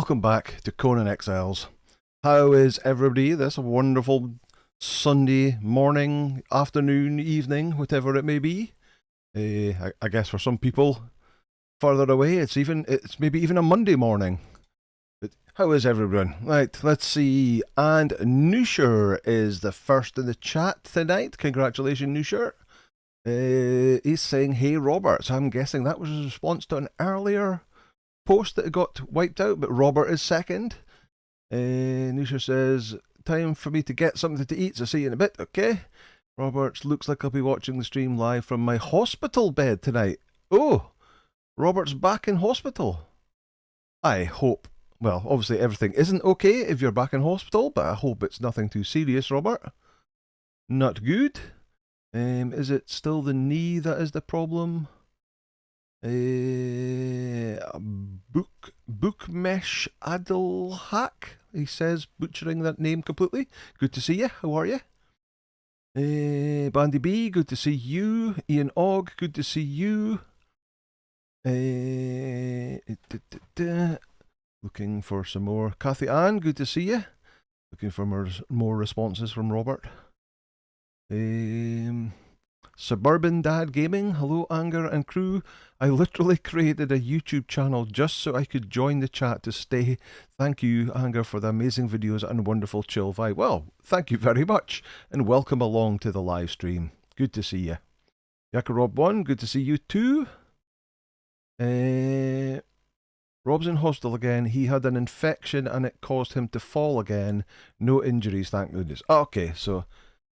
welcome back to Conan Exiles. How is everybody this wonderful Sunday morning, afternoon, evening, whatever it may be? I guess for some people further away, it's maybe even a Monday morning. But how is everyone? Right, let's see. And Nusher is the first in the chat tonight. Congratulations, Nusher. He's saying, "Hey, Robert." So I'm guessing that was a response to an earlier post that got wiped out, but Robert is second. Nusher says, "Time for me to get something to eat, so see you in a bit." Okay. Robert, looks like I'll be watching the stream live from my hospital bed tonight. Oh, Robert's back in hospital. I hope, well, obviously everything isn't okay if you're back in hospital, but I hope it's nothing too serious, Robert. Not good. Is it still the knee that is the problem? Bookmesh Adilhack, he says, butchering that name completely. Good to see you. How are you? Bandy B, good to see you. Ian Og, good to see you. Looking for some more. Kathy Ann, good to see you. Looking for more responses from Robert. Suburban Dad Gaming, hello Anger and crew. I literally created a YouTube channel just so I could join the chat to stay. Thank you, Anger, for the amazing videos and wonderful chill vibe. Well, thank you very much, and welcome along to the live stream. Good to see you. Yakarob1, good to see you too. Rob's in hospital again. He had an infection and it caused him to fall again. No injuries, thank goodness. Okay, so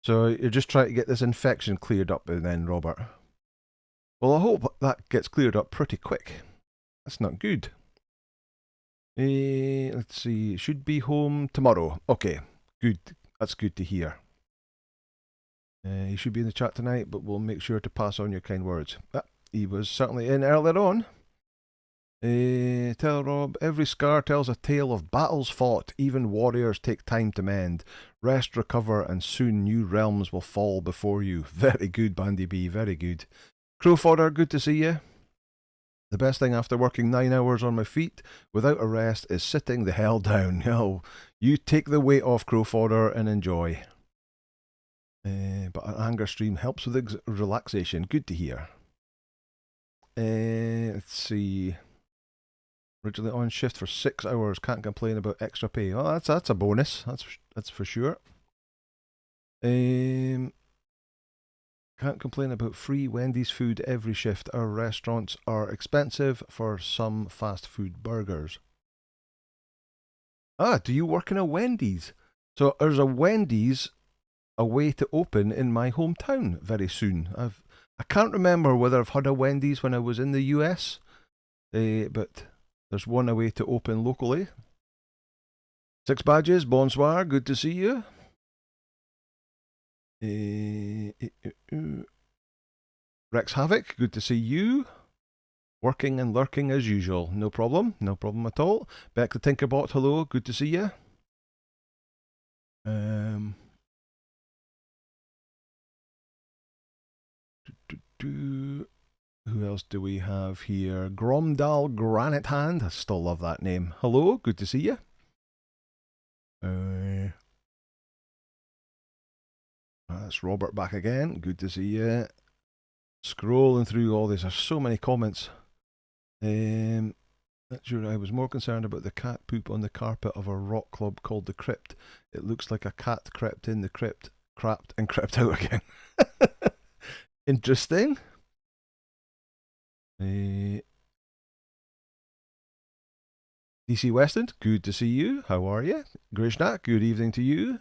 you're just trying to get this infection cleared up then, Robert. Well, I hope that gets cleared up pretty quick. That's not good. Let's see. Should be home tomorrow. Okay, good. That's good to hear. He should be in the chat tonight, but we'll make sure to pass on your kind words. He was certainly in earlier on. Tell Rob, every scar tells a tale of battles fought. Even warriors take time to mend. Rest, recover, and soon new realms will fall before you. Very good, Bandy B, very good. Crowfodder, good to see you. The best thing after working 9 hours on my feet without a rest is sitting the hell down. Oh, you take the weight off, Crowfodder, and enjoy. But an anger stream helps with relaxation. Good to hear. Let's see. Originally on shift for 6 hours. Can't complain about extra pay. Oh, that's a bonus. That's for sure. Can't complain about free Wendy's food every shift. Our restaurants are expensive for some fast food burgers. Do you work in a Wendy's? So there's a Wendy's away to open in my hometown very soon. I can't remember whether I've had a Wendy's when I was in the US, but there's one away to open locally. 6 badges, bonsoir, good to see you. Rex Havoc, good to see you. Working and lurking as usual, no problem at all. Beck the Tinkerbot, hello, good to see you. Who else do we have here? Gromdal Granite Hand. I still love that name. Hello, good to see you. That's Robert back again. Good to see you. Scrolling through all this. There's so many comments. Not sure. I was more concerned about the cat poop on the carpet of a rock club called the Crypt. It looks like a cat crept in the crypt, crapped and crept out again. Interesting. DC Weston, good to see you. How are you? Grishnak, good evening to you.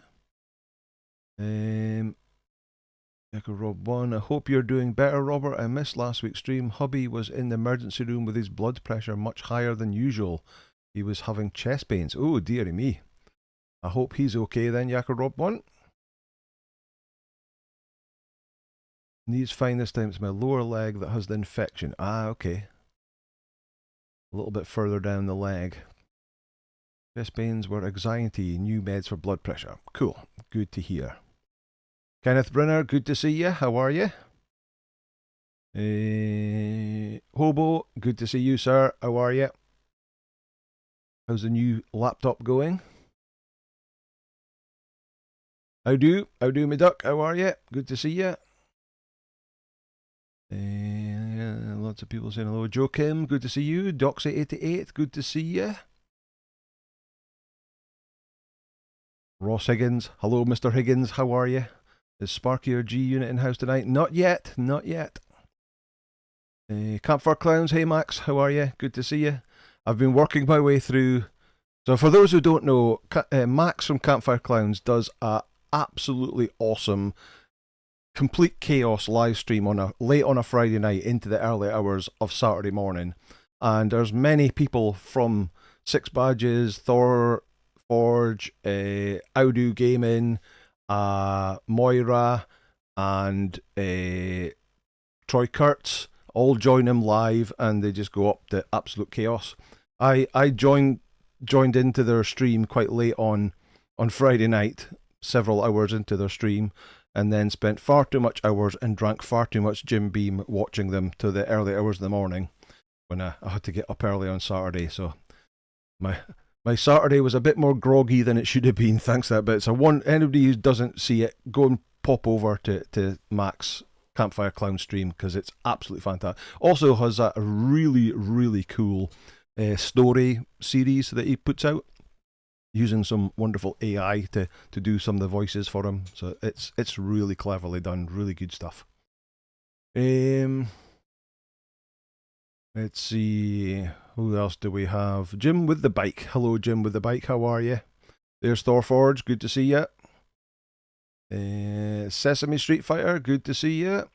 Echo Rob 1, I hope you're doing better, Robert. I missed last week's stream. Hubby was in the emergency room with his blood pressure much higher than usual. He was having chest pains. Oh, dearie me. I hope he's okay then, Yakko Rob 1. Knees fine this time. It's my lower leg that has the infection. Okay. A little bit further down the leg. Chest pains were anxiety. New meds for blood pressure. Cool. Good to hear. Kenneth Brenner, good to see you. How are you? Hobo, good to see you, sir. How are you? How's the new laptop going? How do, me duck? How are you? Good to see you. Lots of people saying hello. Joe Kim, good to see you. Doxy88, good to see you. Ross Higgins, hello Mr. Higgins, how are you? Is Sparky or G Unit in house tonight? Not yet, not yet. Campfire Clowns, hey Max, how are you? Good to see you. I've been working my way through. So for those who don't know, Max from Campfire Clowns does a absolutely awesome complete chaos live stream on late on a Friday night into the early hours of Saturday morning, and there's many people from Six Badges, Thor Forge, Audu Gaming, Moira, and Troy Kurtz all join him live, and they just go up to absolute chaos. I joined into their stream quite late on Friday night, several hours into their stream, and then spent far too much hours and drank far too much Jim Beam watching them to the early hours of the morning when I had to get up early on Saturday. So my Saturday was a bit more groggy than it should have been thanks to that bit. So anybody who doesn't see it, go and pop over to Max Campfire Clown stream because it's absolutely fantastic. Also has a really, really cool story series that he puts out, using some wonderful AI to do some of the voices for him. So it's really cleverly done, really good stuff. Let's see, who else do we have? Jim with the bike. Hello, Jim with the bike. How are you? There's Thorforge. Good to see you. Sesame Street Fighter. Good to see you.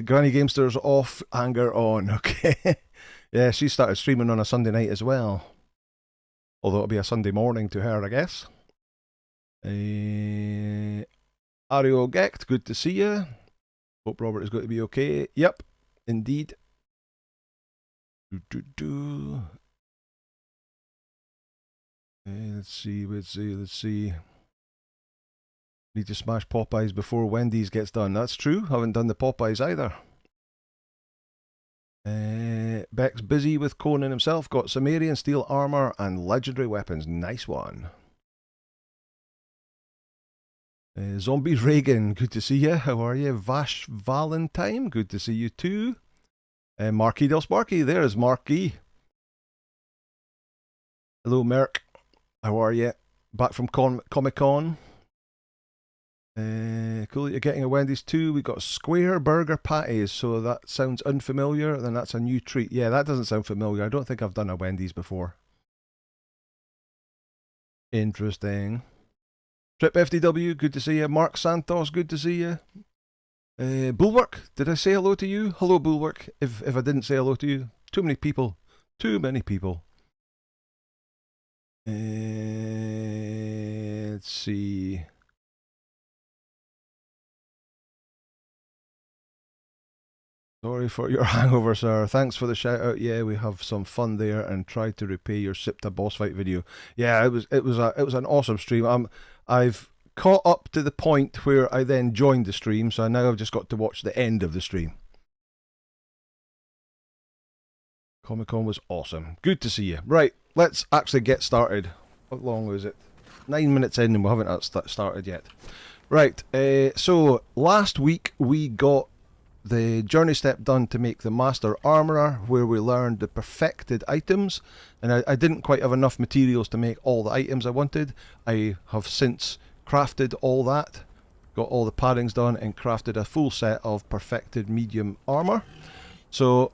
Granny Gamster's off, anger on. Okay. Yeah, she started streaming on a Sunday night as well. Although it'll be a Sunday morning to her, I guess. Ario Gecht, good to see you. Hope Robert is going to be okay. Yep, indeed. Let's see. Need to smash Popeyes before Wendy's gets done. That's true. Haven't done the Popeyes either. Beck's busy with Conan himself. Got Sumerian steel armor and legendary weapons. Nice one. Zombie Reagan, good to see you. How are you? Vash Valentine, good to see you too. Marquis Del Sparky, there's Marquis. Hello, Merc. How are you? Back from Comic Con. Cool, you're getting a Wendy's too. We got square burger patties, so that sounds unfamiliar. Then that's a new treat. Yeah, that doesn't sound familiar. I don't think I've done a Wendy's before. Interesting. Trip FDW, good to see you. Mark Santos, good to see you. Bulwark, did I say hello to you? Hello, Bulwark. If I didn't say hello to you, too many people. Too many people. Let's see. Sorry for your hangover, sir. Thanks for the shout out. Yeah, we have some fun there and tried to repay your Sipta boss fight video. Yeah, it was an awesome stream. I've caught up to the point where I then joined the stream, so now I've just got to watch the end of the stream. Comic Con was awesome. Good to see you. Right, let's actually get started. How long was it? 9 minutes in and we haven't started yet. Right, so last week we got the journey step done to make the Master Armourer, where we learned the perfected items, and I didn't quite have enough materials to make all the items I wanted. I have since crafted all that, got all the paddings done, and crafted a full set of perfected medium armour. So,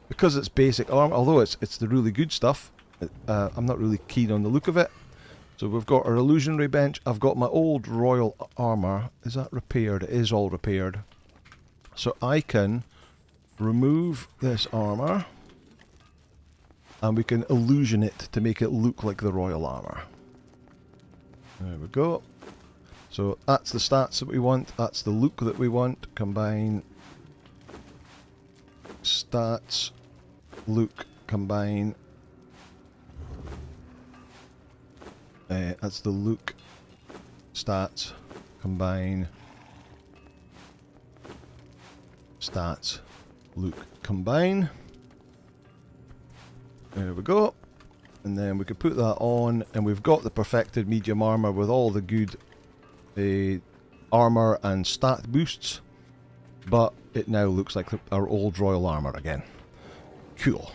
because it's basic armour, although it's the really good stuff, I'm not really keen on the look of it. So we've got our illusionary bench. I've got my old royal armour. Is that repaired? It is all repaired. So I can remove this armour and we can illusion it to make it look like the royal armour. There we go. So that's the stats that we want, that's the look that we want. Combine stats, look, combine. That's the look, stats, combine. Stats, look, combine. There we go. And then we can put that on, and we've got the perfected medium armor with all the good armor and stat boosts. But it now looks like our old royal armor again. Cool.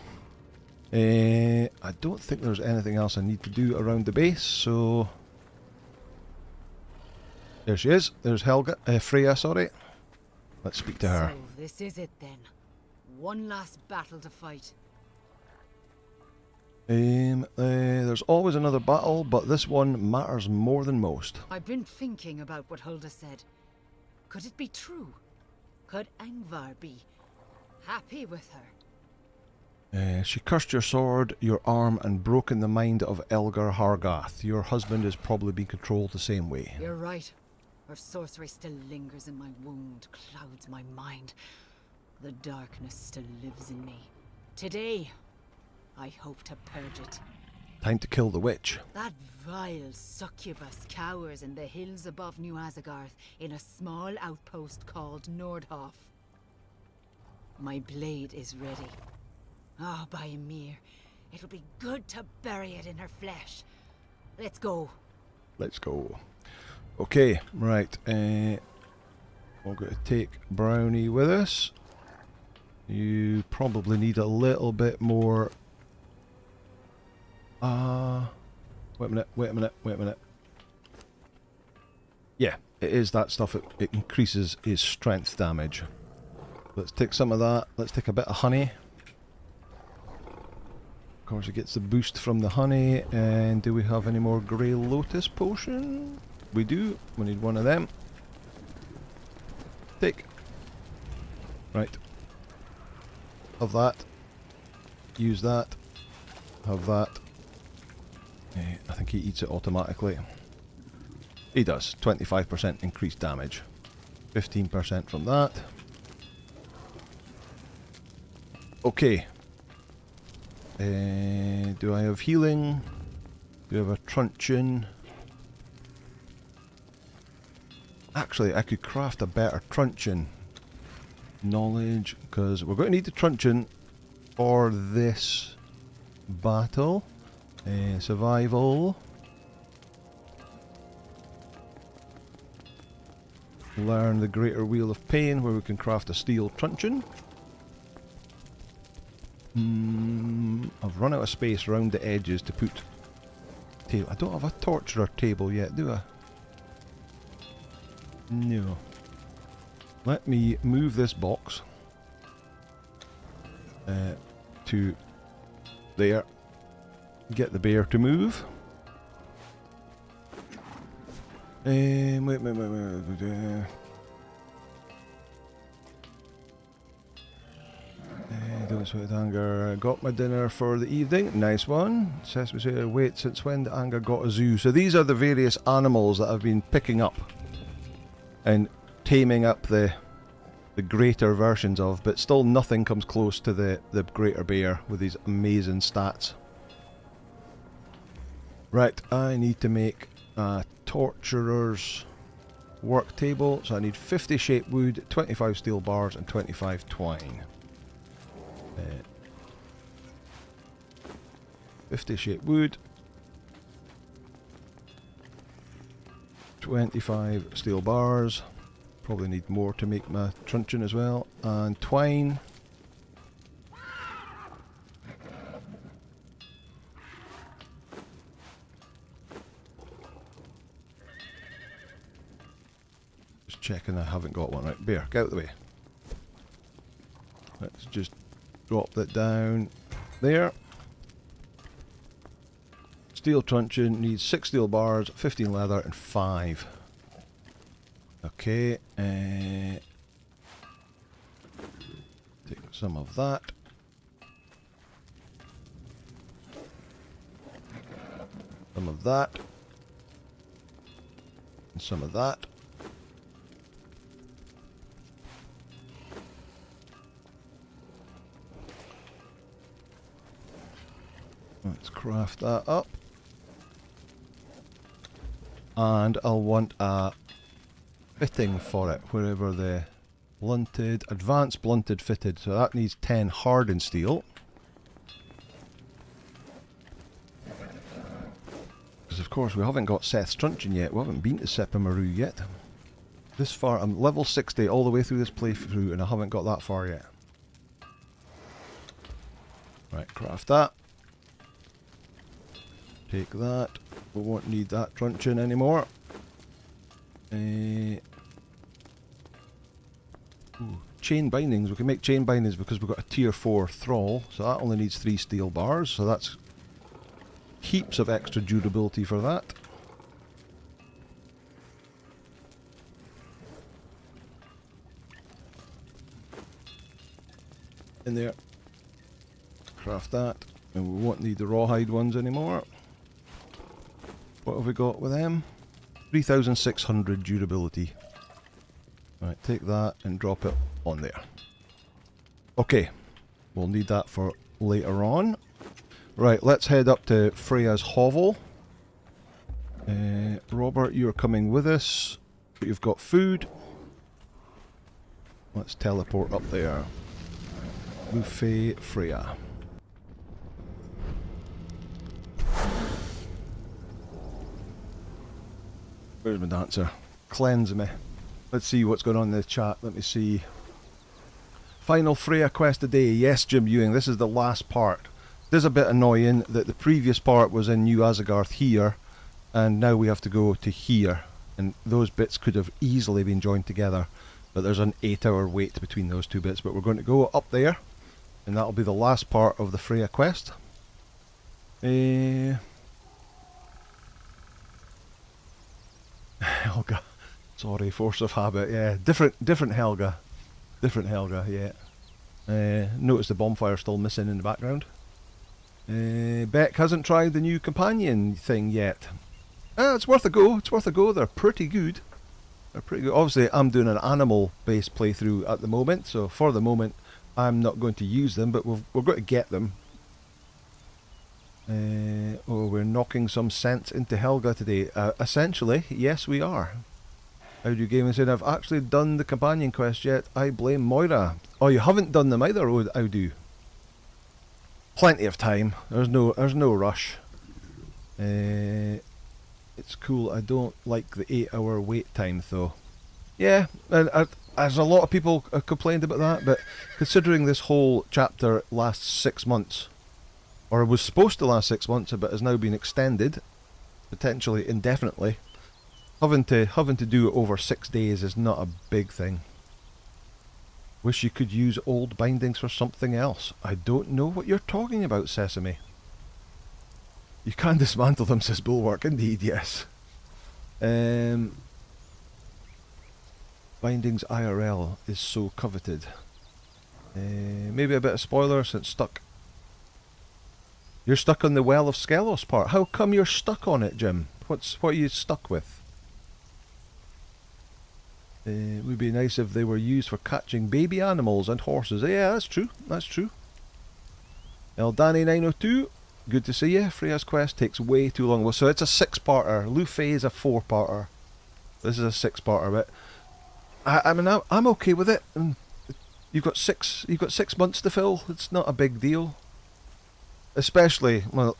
I don't think there's anything else I need to do around the base, so... There she is. There's Freya, sorry. Let's speak to her. So this is it then. One last battle to fight. There's always another battle, but this one matters more than most. I've been thinking about what Hulda said. Could it be true? Could Angvar be happy with her? She cursed your sword, your arm, and broken the mind of Elgar Hargath. Your husband is probably being controlled the same way. You're right. Her sorcery still lingers in my wound, clouds my mind. The darkness still lives in me. Today, I hope to purge it. Time to kill the witch. That vile succubus cowers in the hills above New Asagarth in a small outpost called Nordhoff. My blade is ready. Ah, by Ymir, it'll be good to bury it in her flesh. Let's go. Let's go. Okay, right. We're going to take Brownie with us. You probably need a little bit more... wait a minute. Yeah, it is that stuff. It increases his strength damage. Let's take some of that. Let's take a bit of honey. Of course, it gets the boost from the honey. And do we have any more Grey Lotus potion? We do. We need one of them. Take. Right. Have that. Use that. Have that. I think he eats it automatically. He does. 25% increased damage. 15% from that. Okay. Do I have healing? Do I have a truncheon? Actually, I could craft a better truncheon. Knowledge, because we're going to need the truncheon for this battle. Survival. Learn the Greater Wheel of Pain, where we can craft a steel truncheon. I've run out of space around the edges to put table. I don't have a torturer table yet, do I? No. Let me move this box to there. Get the bear to move. Wait. Don't sweat anger. Got my dinner for the evening. Nice one. Sesame Street. Wait, since when did anger got a zoo? So these are the various animals that I've been picking up and taming up the greater versions of, but still nothing comes close to the greater bear with these amazing stats. Right, I need to make a torturer's work table, so I need 50 shape wood, 25 steel bars, and 25 twine. 50 shape wood, 25 steel bars, probably need more to make my truncheon as well, and twine. Just checking I haven't got one. Right, bear, get out of the way. Let's just drop that down there. Steel truncheon needs 6 steel bars, 15 leather, and 5. Okay, take some of that. Some of that. And some of that. Let's craft that up. And I'll want a fitting for it, wherever the advanced blunted fitted, so that needs 10 hardened steel. Because of course we haven't got Seth's Truncheon yet. We haven't been to Sepamaru yet. This far, I'm level 60 all the way through this playthrough and I haven't got that far yet. Right, craft that. Take that. We won't need that truncheon anymore. Ooh, chain bindings. We can make chain bindings because we've got a tier 4 thrall, so that only needs 3 steel bars, so that's heaps of extra durability for that. In there. Craft that. And we won't need the rawhide ones anymore. What have we got with them? 3,600 durability. Right, take that and drop it on there. Okay, we'll need that for later on. Right, let's head up to Freya's hovel. Robert, you're coming with us, but you've got food. Let's teleport up there. Buffet Freya. Where's my dancer? Cleanse me. Let's see what's going on in the chat. Let me see. Final Freya quest a day. Yes, Jim Ewing, this is the last part. It is a bit annoying that the previous part was in New Asagarth here, and now we have to go to here. And those bits could have easily been joined together, but there's an 8-hour wait between those two bits. But we're going to go up there, and that'll be the last part of the Freya quest. Helga. Sorry, force of habit, yeah. Different Helga. Different Helga, yeah. Notice the bonfire still missing in the background. Beck hasn't tried the new companion thing yet. It's worth a go, it's worth a go. They're pretty good. They're pretty good. Obviously, I'm doing an animal-based playthrough at the moment, so for the moment, I'm not going to use them, but we're going to get them. Oh, we're knocking some sense into Helga today. Essentially, yes we are. How do you game and said, I've actually done the companion quest yet. I blame Moira. Oh, you haven't done them either, how do? Plenty of time. There's no rush. It's cool. I don't like the 8-hour wait time though. Yeah, and as a lot of people complained about that, but considering this whole chapter lasts 6 months, or was supposed to last 6 months, but has now been extended, potentially indefinitely. Having to do it over 6 days is not a big thing. Wish you could use old bindings for something else. I don't know what you're talking about, Sesame. You can dismantle them, says Bulwark. Indeed, yes. Bindings IRL is so coveted. Maybe a bit of spoiler since stuck. You're stuck on the Well of Skelos part. How come you're stuck on it, Jim? What are you stuck with? It would be nice if they were used for catching baby animals and horses. Yeah, that's true. That's true. Eldani902, good to see you. Freya's quest takes way too long. Well, so it's a 6-parter. Luffy is a 4-parter. This is a 6-parter, but I mean, I'm okay with it. And you've got 6 months to fill. It's not a big deal. Especially, well,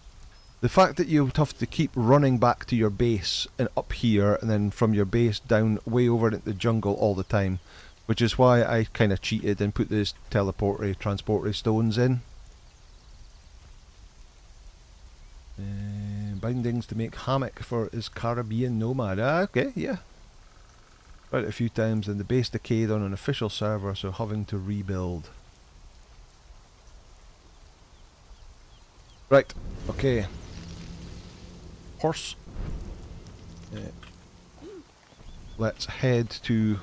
the fact that you would have to keep running back to your base and up here, and then from your base down way over into the jungle all the time, which is why I kind of cheated and put these transportory stones in. Bindings to make hammock for his Caribbean nomad. Okay, yeah. Quite a few times, and the base decayed on an official server, so having to rebuild. Right, okay. Horse. Let's head to,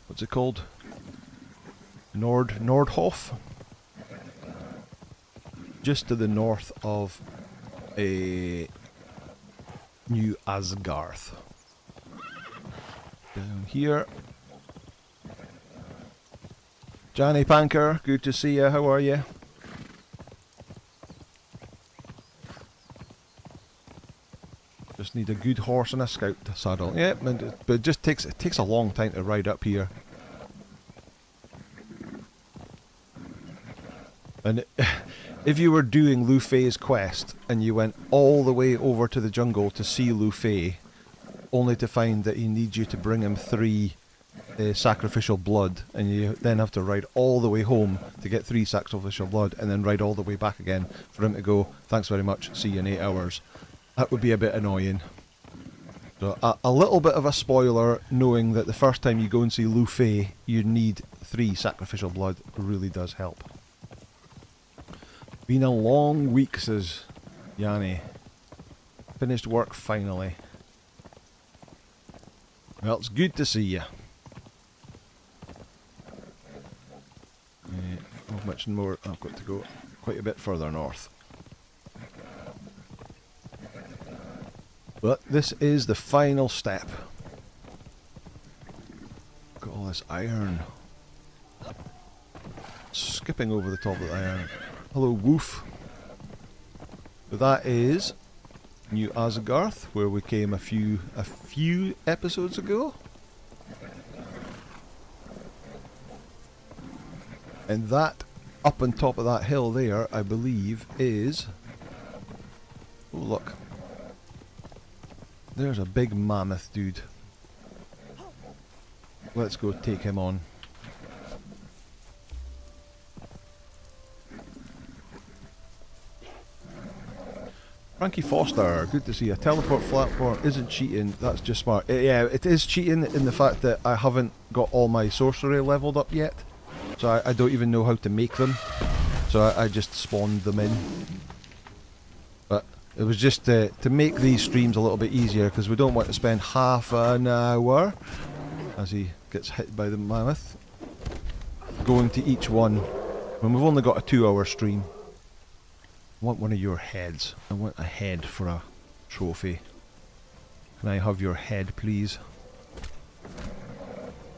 what's it called? Nordhof. Just to the north of New Asgarth. Down here. Johnny Panker, good to see you. How are you? Just need a good horse and a scout saddle. Yeah, but it just takes a long time to ride up here. And if you were doing Lu Fei's quest and you went all the way over to the jungle to see Lu Fei, only to find that he needs you to bring him 3 sacrificial blood, and you then have to ride all the way home to get 3 sacrificial blood, and then ride all the way back again for him to go, thanks very much, see you in 8 hours. That would be a bit annoying. So a little bit of a spoiler, knowing that the first time you go and see Lu Fei, you need 3 sacrificial blood, really does help. Been a long week, says Yanni. Finished work finally. Well, it's good to see you. How much more? I've got to go quite a bit further north. But this is the final step. Got all this iron. Skipping over the top of the iron. Hello, Woof. So that is New Asgarth, where we came a few episodes ago. And that, up on top of that hill there, I believe, is... Oh, look. There's a big mammoth dude. Let's go take him on. Frankie Foster, good to see you. Teleport platform isn't cheating, that's just smart. Yeah, it is cheating in the fact that I haven't got all my sorcery leveled up yet. So I don't even know how to make them. So I just spawned them in. But it was just to make these streams a little bit easier, because we don't want to spend half an hour, as he gets hit by the mammoth, going to each one when we've only got a 2-hour stream. I want one of your heads. I want a head for a trophy. Can I have your head, please?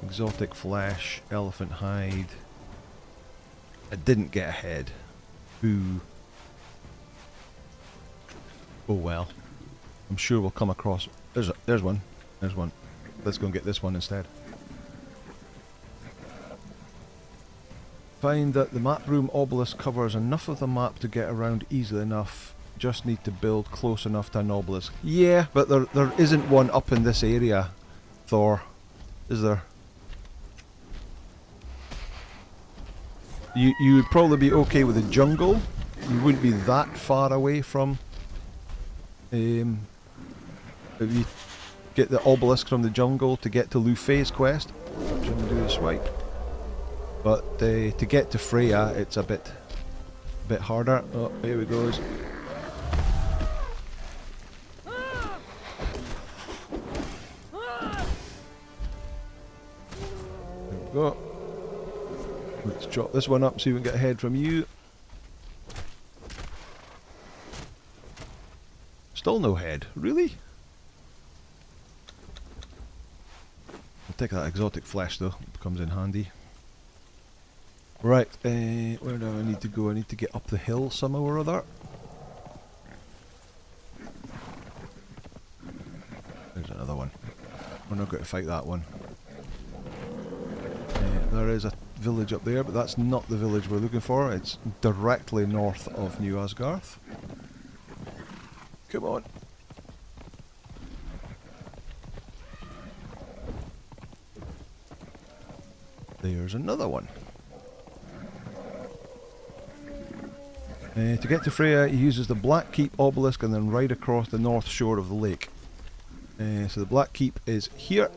Exotic flesh, elephant hide. I didn't get a head. Boo. Oh well. I'm sure we'll come across... There's one. There's one. Let's go and get this one instead. Find that the map room obelisk covers enough of the map to get around easily enough. Just need to build close enough to an obelisk. Yeah, but there isn't one up in this area, Thor. Is there? You would probably be okay with the jungle. You wouldn't be that far away from... if you get the obelisk from the jungle to get to Lu Fei's quest. Trying to do the swipe. But to get to Freya, it's a bit harder. Oh, here we goes. There we go. Let's chop this one up, see if we can get a head from you. Still no head, really? I'll take that exotic flesh though, it comes in handy. Right, where do I need to go? I need to get up the hill somehow or other. There's another one. We're not going to fight that one. There is a village up there, but that's not the village we're looking for. It's directly north of New Asgarth. Come on. There's another one. To get to Freya, he uses the Black Keep obelisk and then ride across the north shore of the lake. So the Black Keep is here,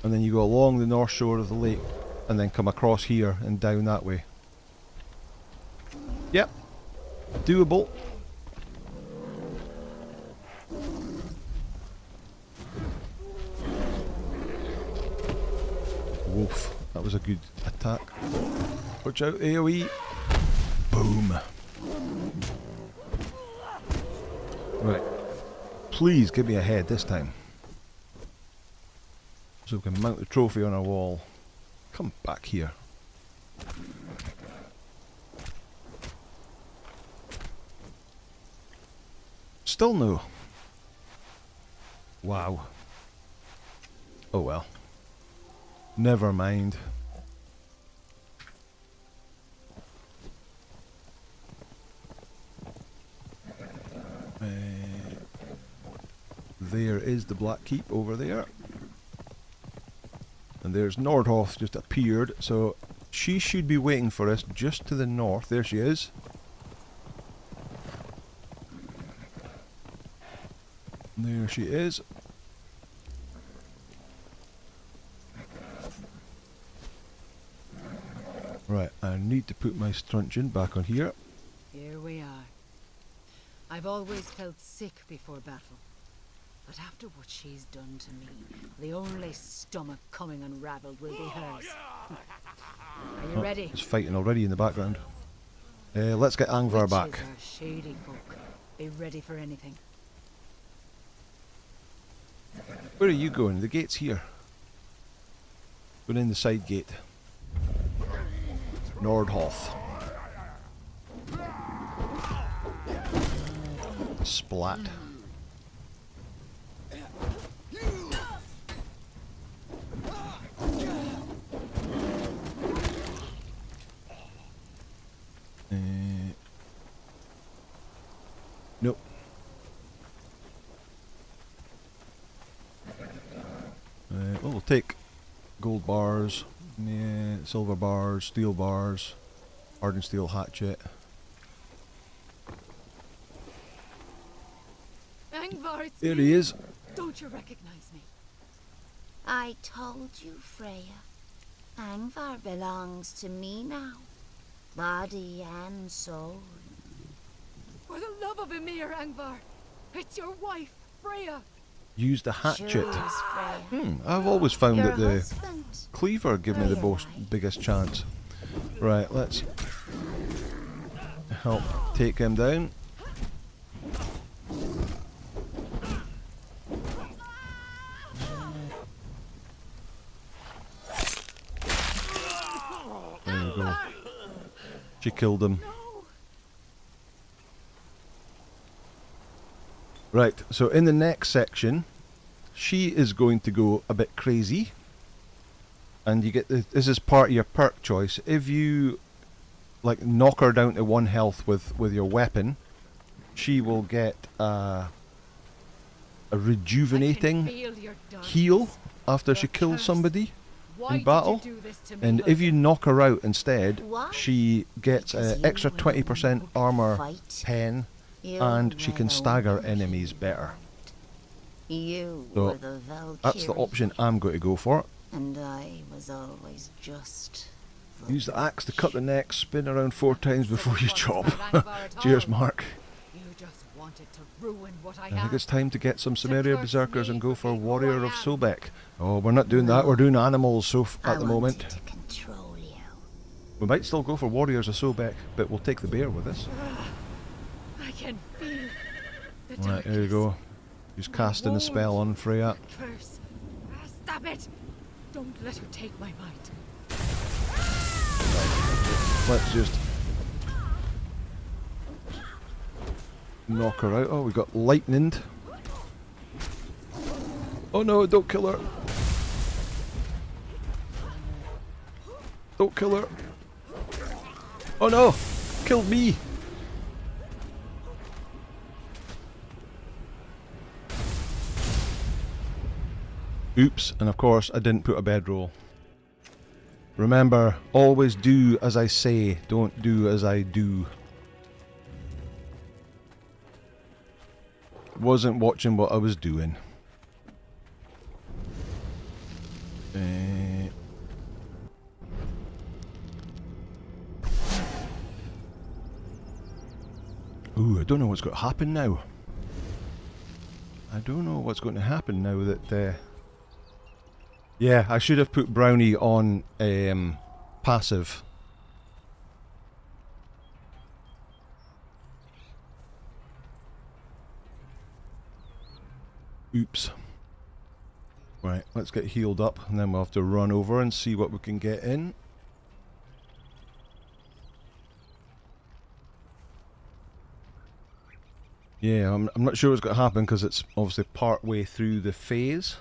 and then you go along the north shore of the lake, and then come across here and down that way. Yep, doable. Wolf, that was a good attack. Watch out, AoE. Boom. Right. Please give me a head this time. So we can mount the trophy on our wall. Come back here. Still no. Wow. Oh well. Never mind. There is the Black Keep over there. And there's Nordhoff just appeared, so she should be waiting for us just to the north. There she is. There she is. Right, I need to put my struncheon back on here. Here we are. I've always felt sick before battle. But after what she's done to me, the only stomach coming unraveled will be hers. Are you ready? There's fighting already in the background. Let's get Angvar back. Witches are shady folk. Be ready for anything. Where are you going? The gate's here. Going in the side gate. Nordhoff. Splat. Nope. We'll take gold bars, yeah, silver bars, steel bars, hardened steel hatchet. Angvar, it's There me. he is. Don't you recognize me? I told you, Freya. Angvar belongs to me now. Body and soul. For the love of Emir, Angvar. It's your wife, Freya. Use the hatchet. Choose, Freya. I've always found Your that the husband. cleaver give me the Freya, most right? biggest chance. Right, let's help take him down. There we go. She killed him. Right, so in the next section, she is going to go a bit crazy. And you get this is part of your perk choice. If you like knock her down to 1 health with your weapon, she will get a rejuvenating heal after she kills somebody in battle. And if you knock her out instead, Why? she gets Because an you extra will 20% not armor fight. pen, You and she were can the stagger one enemies better. You So were the Valkyrie. that's the option I'm going to go for. And I was always just... Use the axe to cut the neck, spin around 4 times before you chop. Angvar at Cheers, all. Mark. You just wanted to ruin what I I think had. it's time to get some Samaria curse Berserkers me and go for for being who Warrior I of am. Sobek. Oh, we're not doing that, No. we're doing animals at the I moment. wanted to control you. We might still go for Warriors of Sobek, but we'll take the bear with us. I can feel the Right, darkness. there you go. He's casting a spell on Freya. Curse. Stop it! Don't let her take my might. Let's just knock her out. Oh, we got lightninged. Oh no, don't kill her. Don't kill her. Oh no, killed me. Oops, and of course I didn't put a bedroll. Remember, always do as I say, don't do as I do. Wasn't watching what I was doing. Ooh, I don't know what's going to happen now. I don't know what's going to happen now that... Yeah, I should have put Brownie on passive. Oops. Right, let's get healed up and then we'll have to run over and see what we can get in. Yeah, I'm not sure what's going to happen because it's obviously part way through the phase.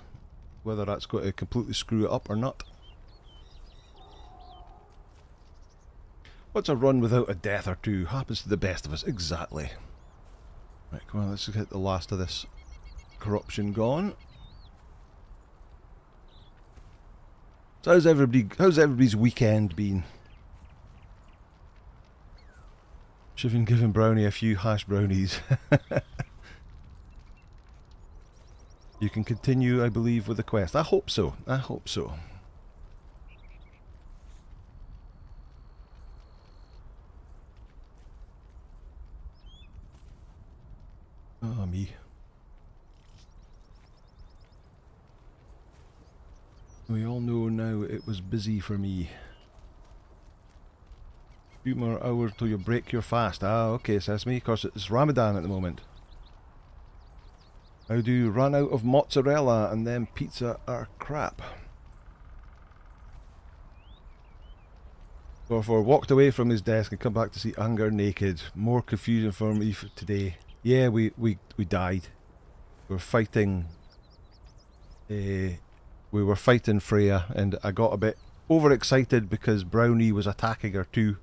Whether that's going to completely screw it up or not. What's a run without a death or two? Happens to the best of us, exactly. Right, come on, let's get the last of this corruption gone. So how's everybody's weekend been? Should have been giving Brownie a few hash brownies. You can continue, I believe, with the quest. I hope so. I hope so. Oh, me. We all know now it was busy for me. Few more hours till you break your fast. Ah, okay, Sesame. Of course, it's Ramadan at the moment. How do you run out of mozzarella and then pizza are crap? Therefore, walked away from his desk and come back to see Unger naked. More confusion for me for today. Yeah, we died. We were fighting. We were fighting Freya, and I got a bit overexcited because Brownie was attacking her too,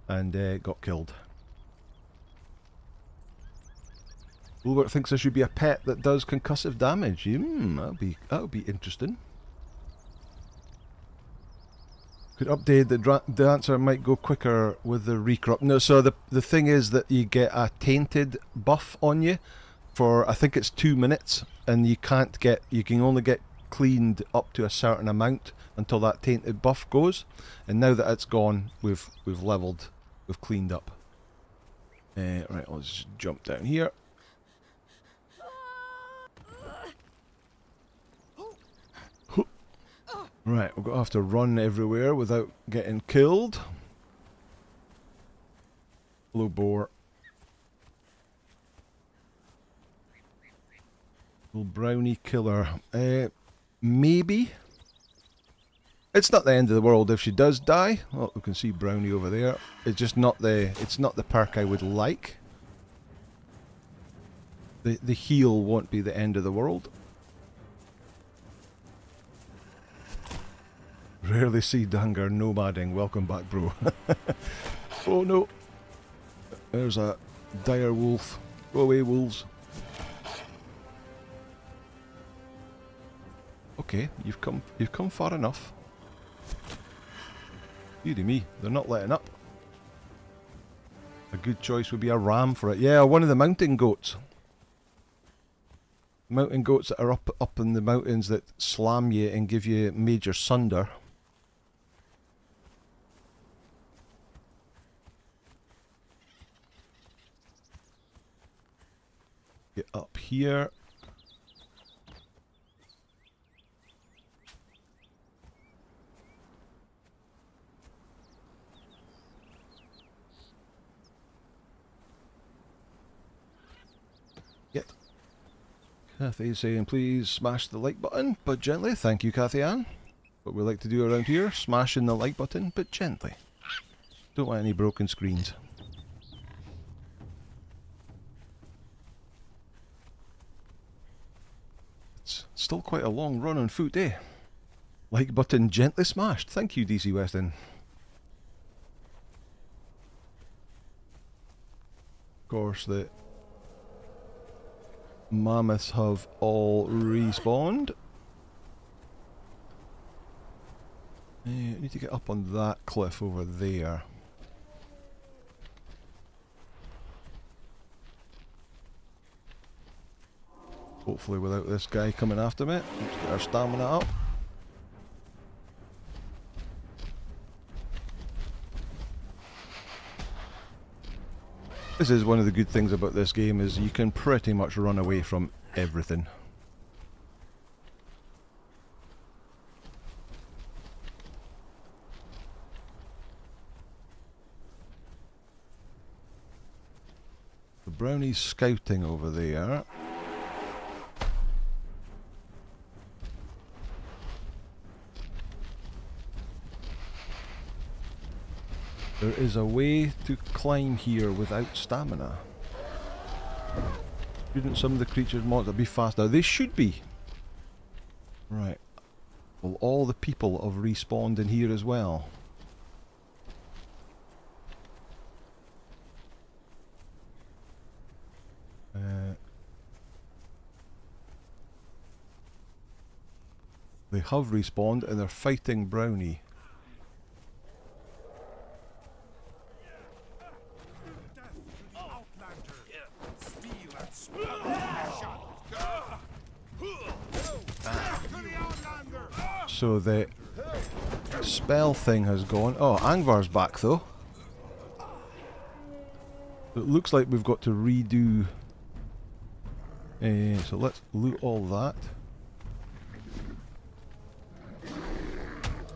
and got killed. Wilbert thinks there should be a pet that does concussive damage. That'll be interesting. Could update the answer might go quicker with the recrop. No, so the thing is that you get a tainted buff on you for I think it's 2 minutes, and you can only get cleaned up to a certain amount until that tainted buff goes. And now that it's gone, we've leveled, we've cleaned up. Right, let's just jump down here. Right, we're going to have to run everywhere without getting killed. Hello, boar. Little brownie killer. Maybe. It's not the end of the world if she does die. Oh, we can see Brownie over there. It's just not it's not the perk I would like. The heal won't be the end of the world. Rarely see Dunger nomading. Welcome back, bro. Oh no. There's a dire wolf. Go away, wolves. Okay, you've come far enough. Deary me, they're not letting up. A good choice would be a ram for it. Yeah, one of the mountain goats. Mountain goats that are up in the mountains that slam you and give you major sunder. Get up here. Get. Kathy's saying please smash the like button, but gently. Thank you, Kathy Ann. What we like to do around here, smashing the like button, but gently. Don't want any broken screens. Still quite a long run on foot, eh? Like button gently smashed. Thank you, DC Weston. Of course, the mammoths have all respawned. I need to get up on that cliff over there. Hopefully without this guy coming after me. Let's get our stamina up. This is one of the good things about this game, is you can pretty much run away from everything. The Brownie's scouting over there. There is a way to climb here without stamina. Shouldn't some of the creatures monsters be faster? They should be. Right. Well, all the people have respawned in here as well. They have respawned and they're fighting Brownie. So the spell thing has gone. Oh, Angvar's back though. It looks like we've got to redo. So let's loot all that.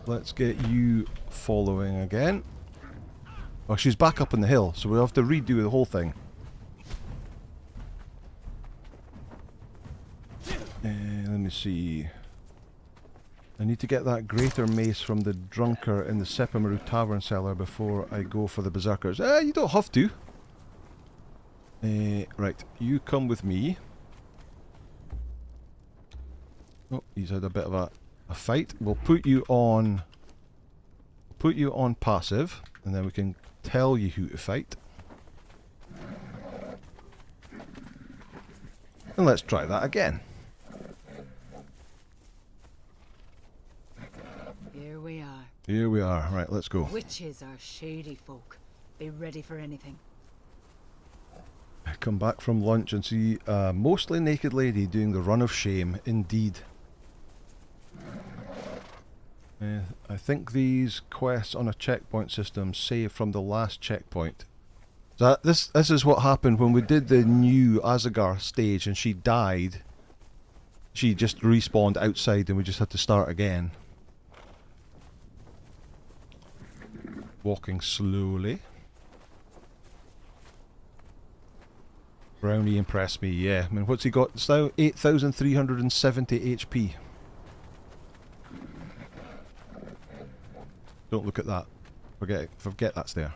Let's get you following again. Oh, she's back up on the hill, so we'll have to redo the whole thing. Let me see. I need to get that greater mace from the drunker in the Sepamaru tavern cellar before I go for the berserkers. You don't have to. Right, you come with me. Oh, he's had a bit of a fight. We'll put you on passive, and then we can tell you who to fight. And let's try that again. Here we are. Here we are. Right, let's go. Witches are shady folk. Be ready for anything. I come back from lunch and see a mostly naked lady doing the run of shame. Indeed. I think these quests on a checkpoint system save from the last checkpoint. This is what happened when we did the new Azagar stage and she died. She just respawned outside and we just had to start again. Walking slowly. Brownie impressed me, yeah. I mean, what's he got? It's now 8,370 HP. Don't look at that. Forget that's there.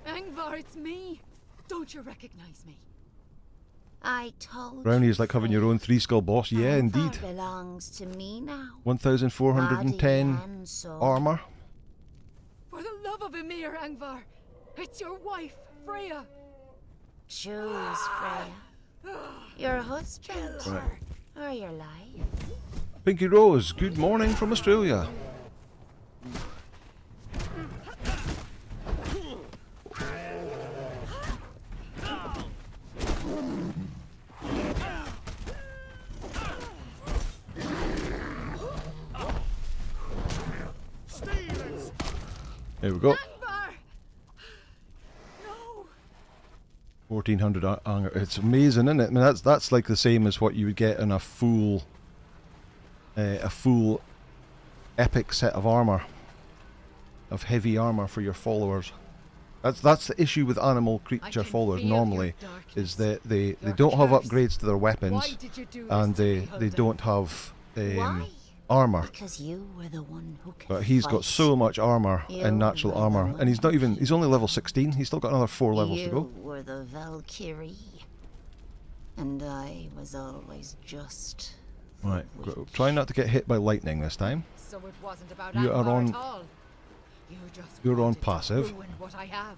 Angvar, it's me. Don't you recognize me? I told Brownie you, is like having your Freya. own 3-skull boss. Yeah, Angvar indeed. belongs to me now. 1,410 Body and soul. armor. For the love of Ymir, Angvar. It's your wife, Freya. Choose, Freya. Your husband. Right. Or your life. Pinky Rose, good morning from Australia. There we go. Angvar! No! 1,400 anger. It's amazing, isn't it? I mean, that's like the same as what you would get in a full epic set of armor, of heavy armor for your followers. That's the issue with animal creature followers normally, is that they don't have upgrades to their weapons, and they don't have Why? armor. Because you were the one who could But he's got fight. so much armor You and natural were the armor, one and he's not who even, he's only level 16, he's still got another 4 levels to go. You were the Valkyrie. And I was always just... Right, try not to get hit by lightning this time. So it wasn't about You are Angvar on- at all. You just You're on wanted to passive. ruin what I have.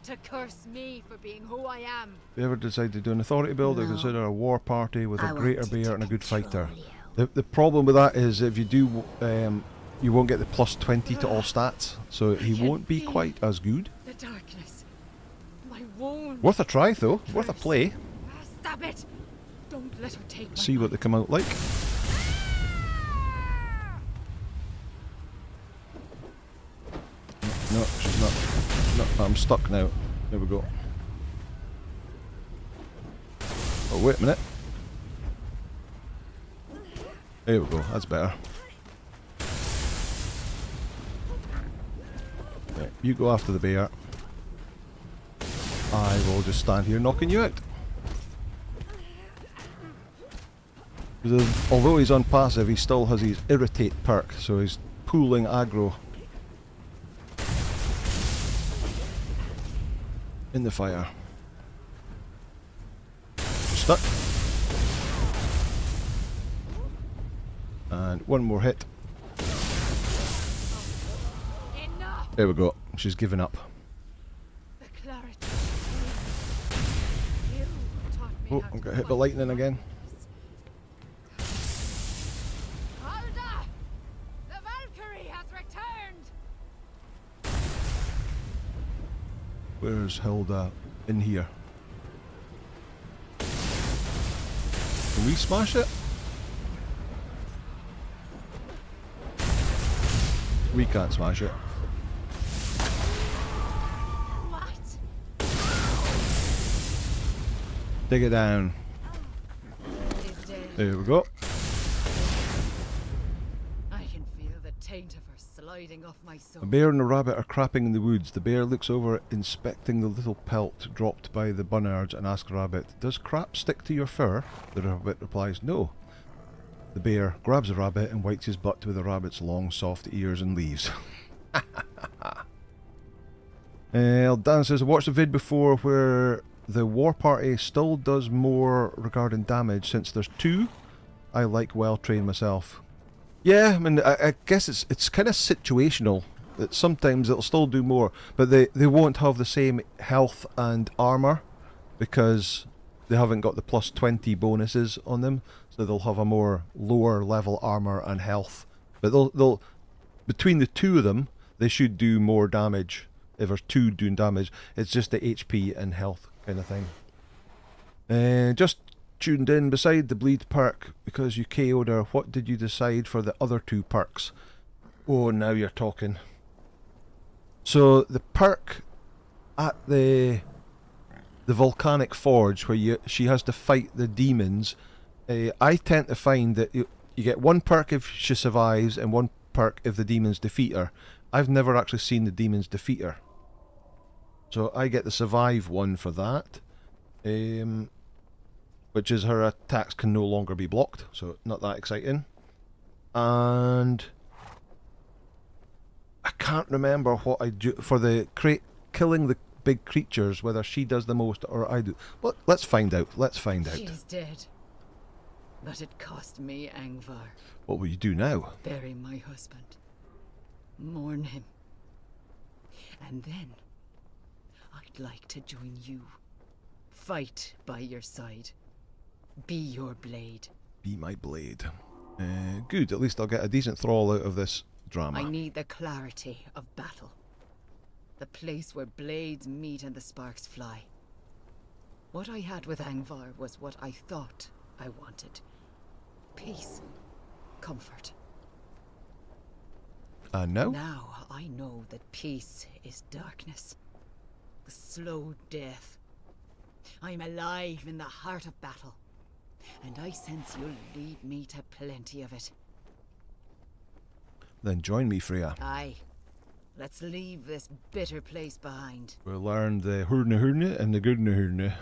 To curse me for being who I am. If you ever decide to do an authority build, I No. consider a war party with a I greater wanted bear to and a good fighter. control you. The problem with that is if you do, you won't get the plus 20 to all stats, so he can won't be feel quite as good. The darkness. My wound. Worth a try though, worth a play. Stop it! Don't let her take my See what they come out like. No, she's not. No, I'm stuck now. There we go. Oh, wait a minute. There we go, that's better. Right, you go after the bear. I will just stand here knocking you out. Although he's on passive, he still has his irritate perk, so he's pooling aggro in the fire. Stuck. And one more hit. Enough! There we go. She's given up. The clarity. You taught me Oh, how I'm to got hit by fight lightning again. Alda! Where's Hilda? In here. Can we smash it? We can't smash it. What? Dig it down. It's dead. There we go. I can feel the taint of her sliding off my soul. A bear and a rabbit are crapping in the woods. The bear looks over, inspecting the little pelt dropped by the bunards, and asks the rabbit, "Does crap stick to your fur?" The rabbit replies, "No." The bear grabs the rabbit and wipes his butt with the rabbit's long, soft ears and leaves. Dan says, I watched a vid before where the war party still does more regarding damage since there's 2. I like well trained myself. Yeah, I mean, I guess it's kind of situational. That sometimes it'll still do more, but they won't have the same health and armor because they haven't got the plus 20 bonuses on them, so they'll have a more lower level armor and health. But they'll between the 2 of them, they should do more damage. If there's 2 doing damage, it's just the HP and health kind of thing. Just tuned in. Beside the bleed perk, because you KO'd her, what did you decide for the other 2 perks? Oh, now you're talking. So the perk at the volcanic forge where she has to fight the demons, I tend to find that you get 1 perk if she survives and 1 perk if the demons defeat her. I've never actually seen the demons defeat her, so I get the survive one for that, which is her attacks can no longer be blocked, so not that exciting. And I can't remember what I do for the killing the big creatures, whether she does the most or I do. Well, let's find out. Let's find out. She's dead. But it cost me Angvar. What will you do now? Bury my husband. Mourn him. And then I'd like to join you. Fight by your side. Be your blade. Be my blade. Good, at least I'll get a decent thrall out of this drama. I need the clarity of battle. The place where blades meet and the sparks fly. What I had with Angvar was what I thought I wanted. Peace. Comfort. No? Now I know that peace is darkness. The slow death. I'm alive in the heart of battle. And I sense you'll lead me to plenty of it. Then join me, Freya. Aye. Let's leave this bitter place behind. We'll learn the hurna hurna and the goodna hurna.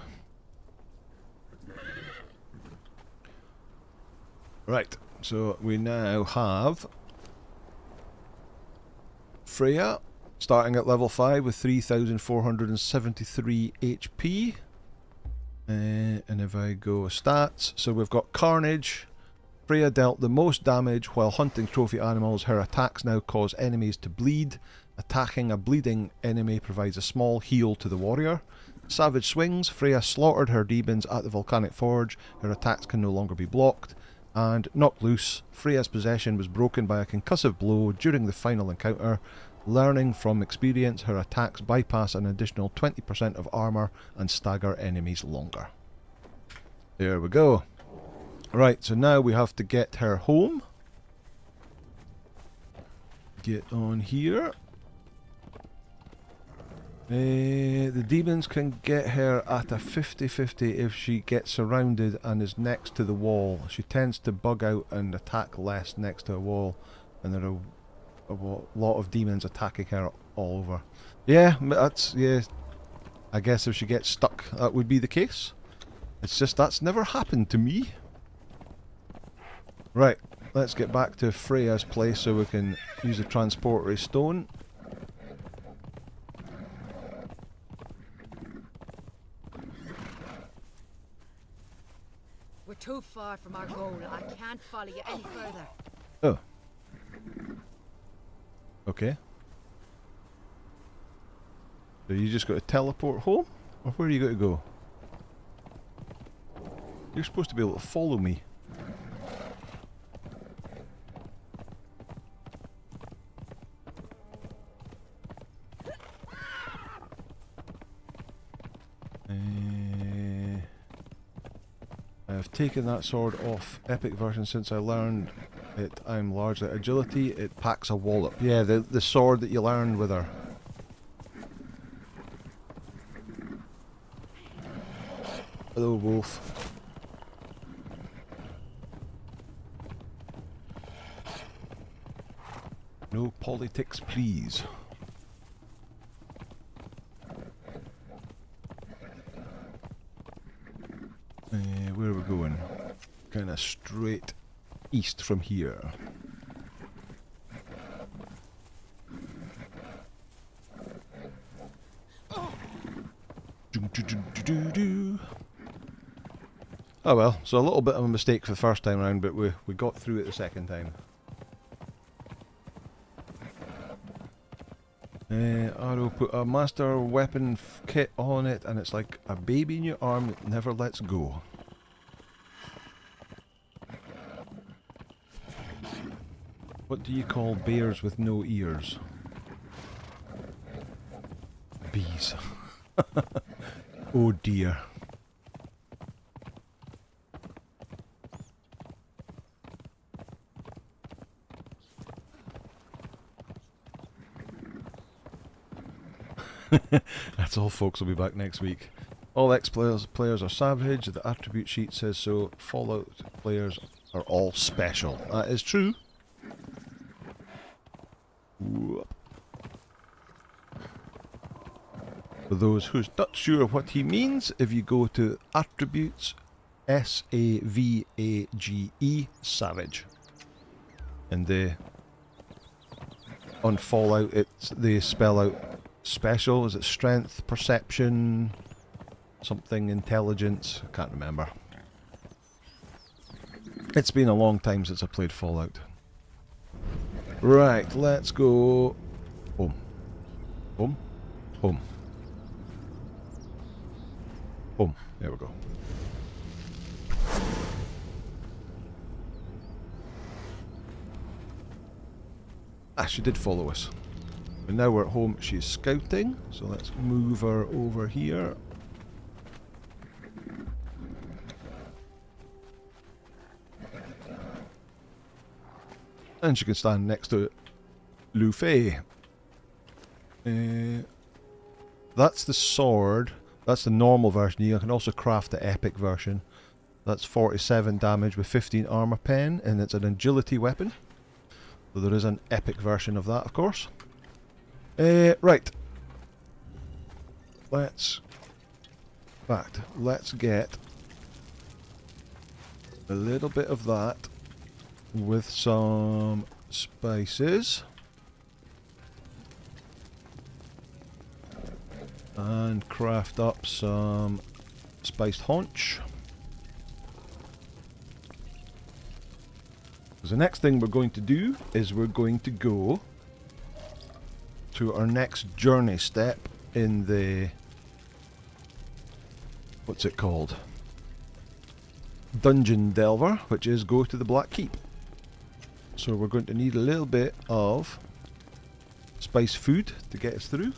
Right, so we now have Freya, starting at level 5 with 3,473 HP. And if I go stats, so we've got Carnage. Freya dealt the most damage while hunting trophy animals. Her attacks now cause enemies to bleed. Attacking a bleeding enemy provides a small heal to the warrior. Savage Swings. Freya slaughtered her demons at the volcanic forge. Her attacks can no longer be blocked. And Knocked Loose. Freya's possession was broken by a concussive blow during the final encounter. Learning from experience, her attacks bypass an additional 20% of armor and stagger enemies longer. There we go. Right, so now we have to get her home. Get on here. The demons can get her at a 50-50 if she gets surrounded and is next to the wall. She tends to bug out and attack less next to a wall, and there are a lot of demons attacking her all over. Yeah, I guess if she gets stuck, that would be the case. It's just that's never happened to me. Right, let's get back to Freya's place so we can use the transportory stone. We're too far from our goal. I can't follow you any further. Oh. Okay. So you just got to teleport home? Or where are you going to go? You're supposed to be able to follow me. I've taken that sword off epic version since I learned it. I'm largely agility. It packs a wallop. Yeah, the sword that you learned with her. Hello, wolf. No politics, please. Where are we going? Kind of straight east from here. Oh well, so a little bit of a mistake for the first time around, but we got through it the second time. Arrow, put a master weapon kit on it, and it's like a baby in your arm that never lets go. What do you call bears with no ears? Bees. Oh dear. That's all, folks. We'll be back next week. All X players are savage. The attribute sheet says so. Fallout players are all special. That is true. Whoop. For those who's not sure what he means, if you go to attributes, S-A-V-A-G-E, savage. And on Fallout, they spell out special. Is it strength, perception, something, intelligence? I can't remember. It's been a long time since I played Fallout. Right, let's go home. Home? Home. Home. There we go. Ah, she did follow us. And now we're at home. She's scouting, so let's move her over here. And she can stand next to Luffy. That's the sword. That's the normal version. You can also craft the epic version. That's 47 damage with 15 armor pen, and it's an agility weapon. So there is an epic version of that, of course. Right. Let's get a little bit of that with some spices. And craft up some spiced haunch. So the next thing we're going to do is we're going to go to our next journey step in the... what's it called? Dungeon Delver, which is go to the Black Keep. So we're going to need a little bit of spice food to get us through.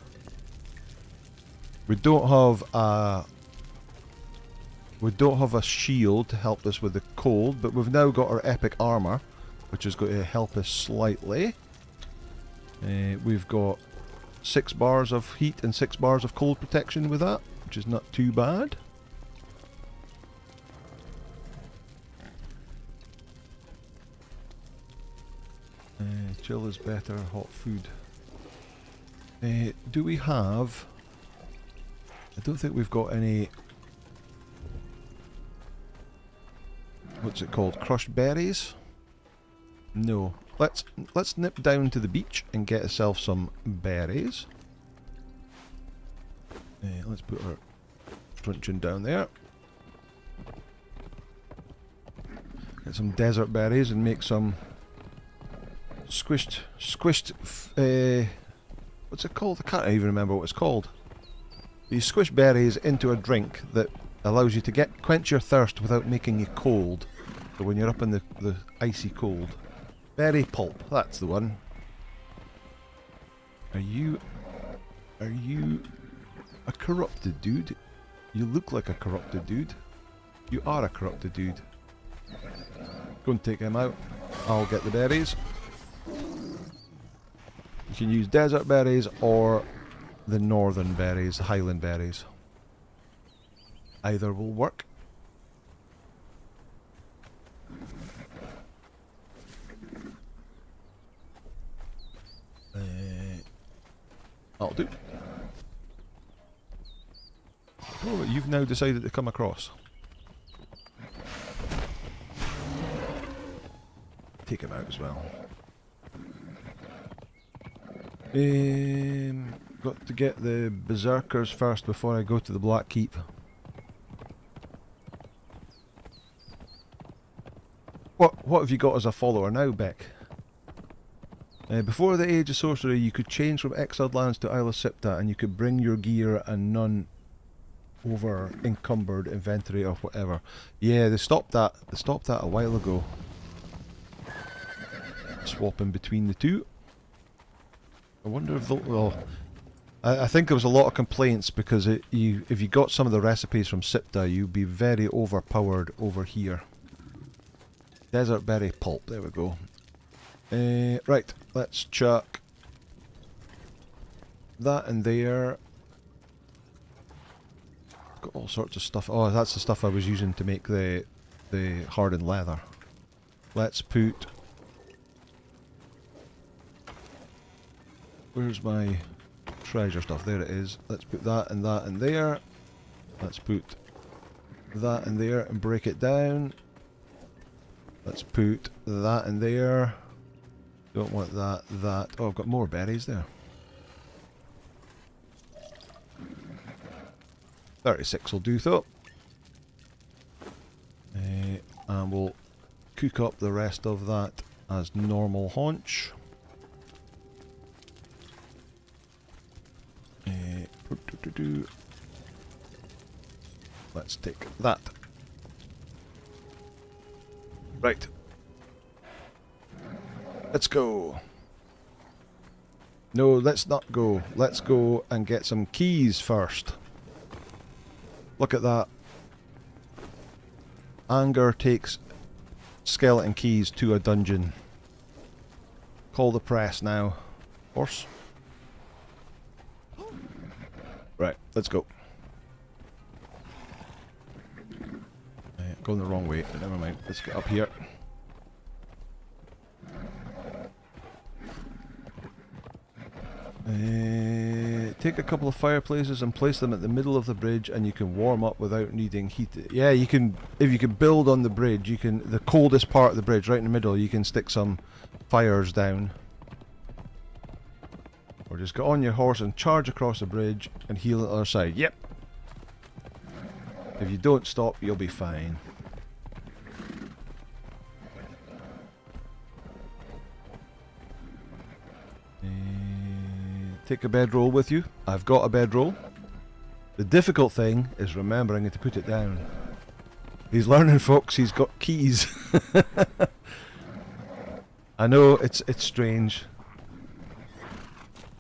We don't have a shield to help us with the cold, but we've now got our epic armor, which is going to help us slightly. We've got 6 bars of heat and 6 bars of cold protection with that, which is not too bad. Chill is better, hot food. Do we have... I don't think we've got any... what's it called? Crushed berries? No. Let's nip down to the beach and get ourselves some berries. Let's put our truncheon down there. Get some desert berries and make some squished what's it called? I can't even remember what it's called. You squish berries into a drink that allows you to quench your thirst without making you cold. So when you're up in the icy cold. Berry pulp, that's the one. Are you a corrupted dude? You look like a corrupted dude. You are a corrupted dude. Go and take him out. I'll get the berries. You can use desert berries or the northern berries, the highland berries. Either will work. That'll do. Oh, you've now decided to come across. Take him out as well. Got to get the berserkers first before I go to the Black Keep. What have you got as a follower now, Beck? Before the Age of Sorcery, you could change from exiled lands to Isle of Sipta, and you could bring your gear and none over encumbered inventory or whatever. Yeah, they stopped that. They stopped that a while ago. Swapping between the two. I wonder if they'll... Well, I think there was a lot of complaints because if you got some of the recipes from Sipta, you'd be very overpowered over here. Desert berry pulp, there we go. Right, let's chuck that in there. Got all sorts of stuff. Oh, that's the stuff I was using to make the hardened leather. Let's put... Where's my treasure stuff? There it is. Let's put that in there. Let's put that in there and break it down. Let's put that in there. Don't want that, that. Oh, I've got more berries there. 36 will do though. And we'll cook up the rest of that as normal haunch. Let's take that. Right. Let's go. No, let's not go. Let's go and get some keys first. Look at that. Anger takes skeleton keys to a dungeon. Call the press now. Horse. Right, let's go. Going the wrong way, but never mind. Let's get up here. Take a couple of fireplaces and place them at the middle of the bridge, and you can warm up without needing heat. Yeah, you can. If you can build on the bridge, you can. The coldest part of the bridge, right in the middle, you can stick some fires down, or just get on your horse and charge across the bridge and heal the other side. Yep. If you don't stop, you'll be fine. Take a bedroll with you. I've got a bedroll. The difficult thing is remembering to put it down. He's learning, folks. He's got keys. I know it's strange.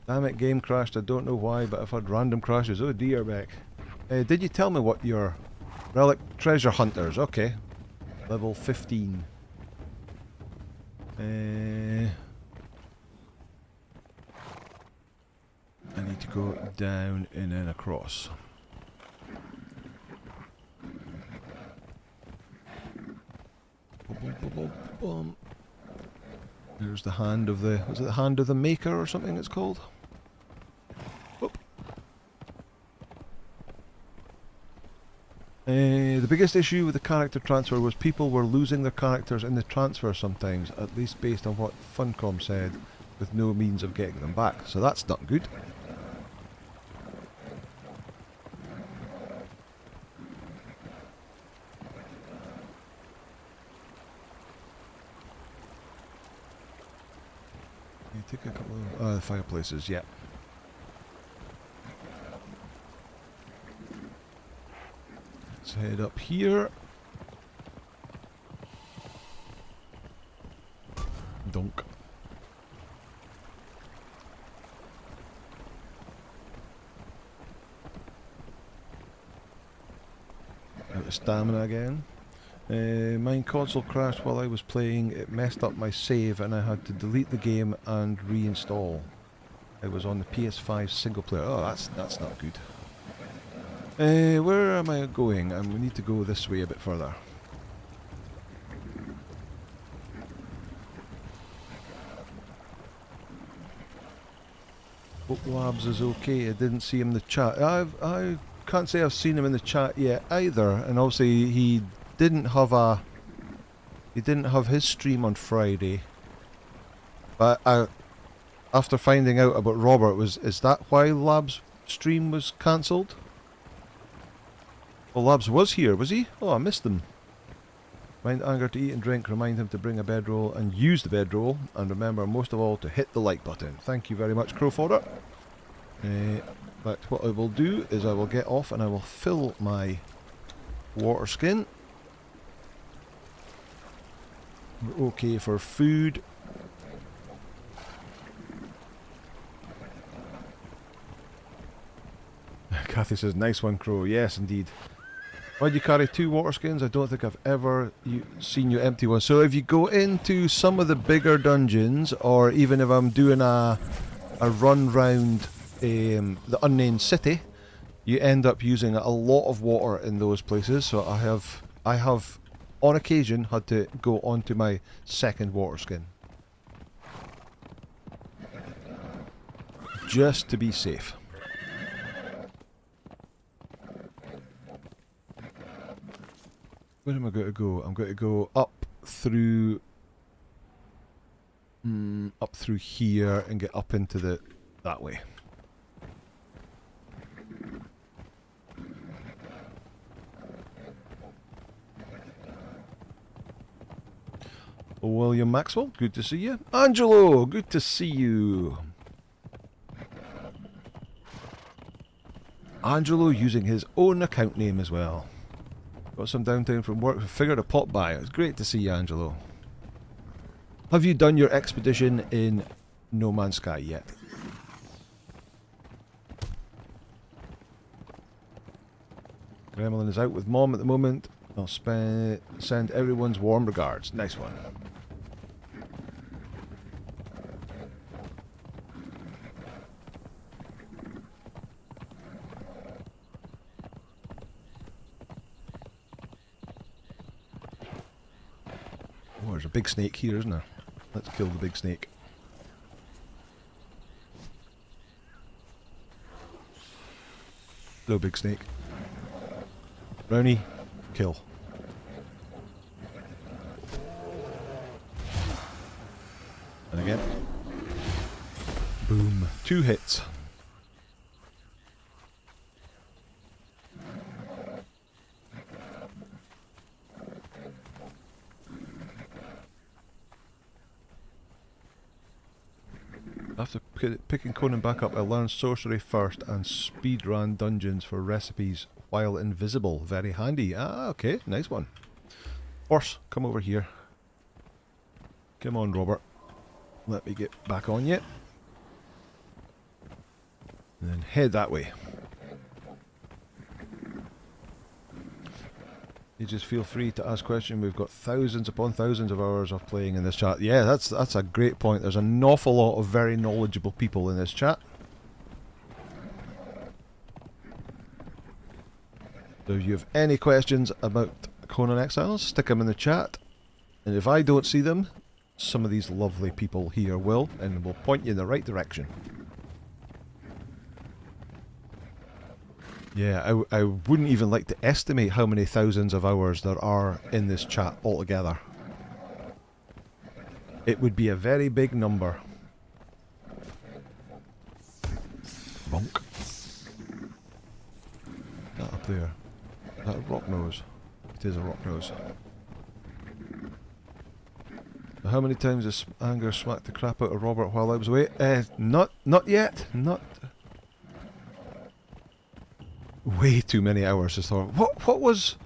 Damn it, game crashed. I don't know why, but I've had random crashes. Oh dear, Beck. Did you tell me what your relic treasure hunters? Okay, level 15. I need to go down and then across. There's the hand of the... Was it the hand of the maker or something it's called? Whoop. The biggest issue with the character transfer was people were losing their characters in the transfer sometimes, at least based on what Funcom said, with no means of getting them back. So that's not good. Take a couple of fireplaces, yeah. Let's head up here. Donk. Out bit of stamina again. My console crashed while I was playing. It messed up my save and I had to delete the game and reinstall. I was on the PS5 single player. Oh, that's not good. Where am I going? We need to go this way a bit further. Hope Labs is okay. I didn't see him in the chat. I can't say I've seen him in the chat yet either. And obviously he didn't have his stream on Friday. But after finding out about Robert, is that why Labs' stream was cancelled? Well, Labs was here, was he? Oh, I missed him. Remind Anger to eat and drink, remind him to bring a bedroll and use the bedroll, and remember most of all to hit the like button. Thank you very much, Crowfodder. But what I will do is I will get off and I will fill my water skin. We're okay for food. Kathy says, nice one, Crow. Yes, indeed. Why'd you carry 2 water skins? I don't think I've ever seen you empty one. So if you go into some of the bigger dungeons, or even if I'm doing a run round the unnamed city, you end up using a lot of water in those places. So I have on occasion had to go onto my second water skin. Just to be safe. Where am I going to go? I'm going to go up through here and get up into that way. William Maxwell, good to see you. Angelo, good to see you. Angelo using his own account name as well. Got some downtime from work, figured a pop by. It's great to see you, Angelo. Have you done your expedition in No Man's Sky yet? Gremlin is out with Mom at the moment. I'll send everyone's warm regards. Nice one. Oh, there's a big snake here, isn't there? Let's kill the big snake. Hello, big snake. Brownie, kill. And again. Boom. 2 hits. After picking Conan back up, I learned sorcery first and speedran dungeons for recipes while invisible. Very handy. Ah, okay. Nice one. Horse, come over here. Come on, Robert. Let me get back on you. And then head that way. You just feel free to ask questions. We've got thousands upon thousands of hours of playing in this chat. Yeah, that's a great point. There's an awful lot of very knowledgeable people in this chat. So if you have any questions about Conan Exiles, stick them in the chat. And if I don't see them, some of these lovely people here will, and will point you in the right direction. Yeah, I wouldn't even like to estimate how many thousands of hours there are in this chat altogether. It would be a very big number. Bonk. That up there. Is that a rock nose? It is a rock nose. How many times has Anger smacked the crap out of Robert while I was away? Not yet. Not... Way too many hours to Thor. What was...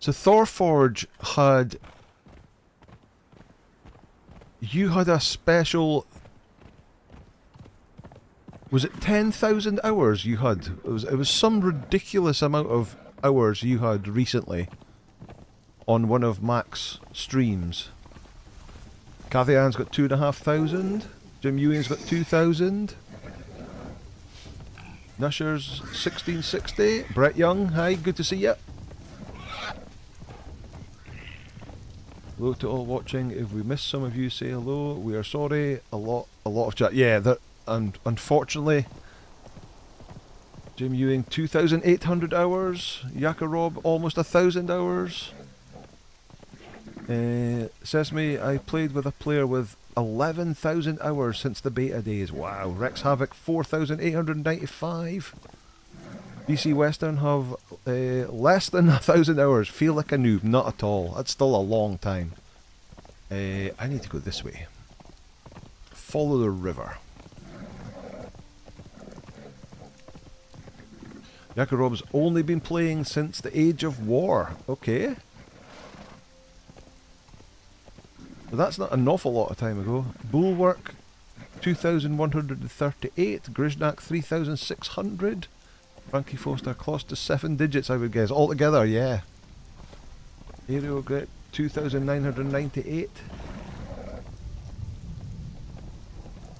So Thorforge had... You had a special... Was it 10,000 hours you had? It was some ridiculous amount of hours you had recently on one of Mac's streams. Cathy Ann's got 2,500. Jim Ewing's got 2,000. Nusher's 1660. Brett Young, hi, good to see you. Hello to all watching. If we miss some of you, say hello. We are sorry. A lot of chat. Yeah, that, and unfortunately, Jim Ewing 2,800 hours. Yaka Rob almost 1,000 hours. Sesame, I played with a player with 11,000 hours since the beta days. Wow. Rex Havoc 4,895. BC Western have less than 1,000 hours. Feel like a noob. Not at all. That's still a long time. I need to go this way. Follow the river. Yakarob's only been playing since the Age of War. Okay. But that's not an awful lot of time ago. Bulwark 2,138. Griznak 3,600. Frankie Foster close to 7 digits, I would guess. Altogether, yeah. Aerial Grit 2,998.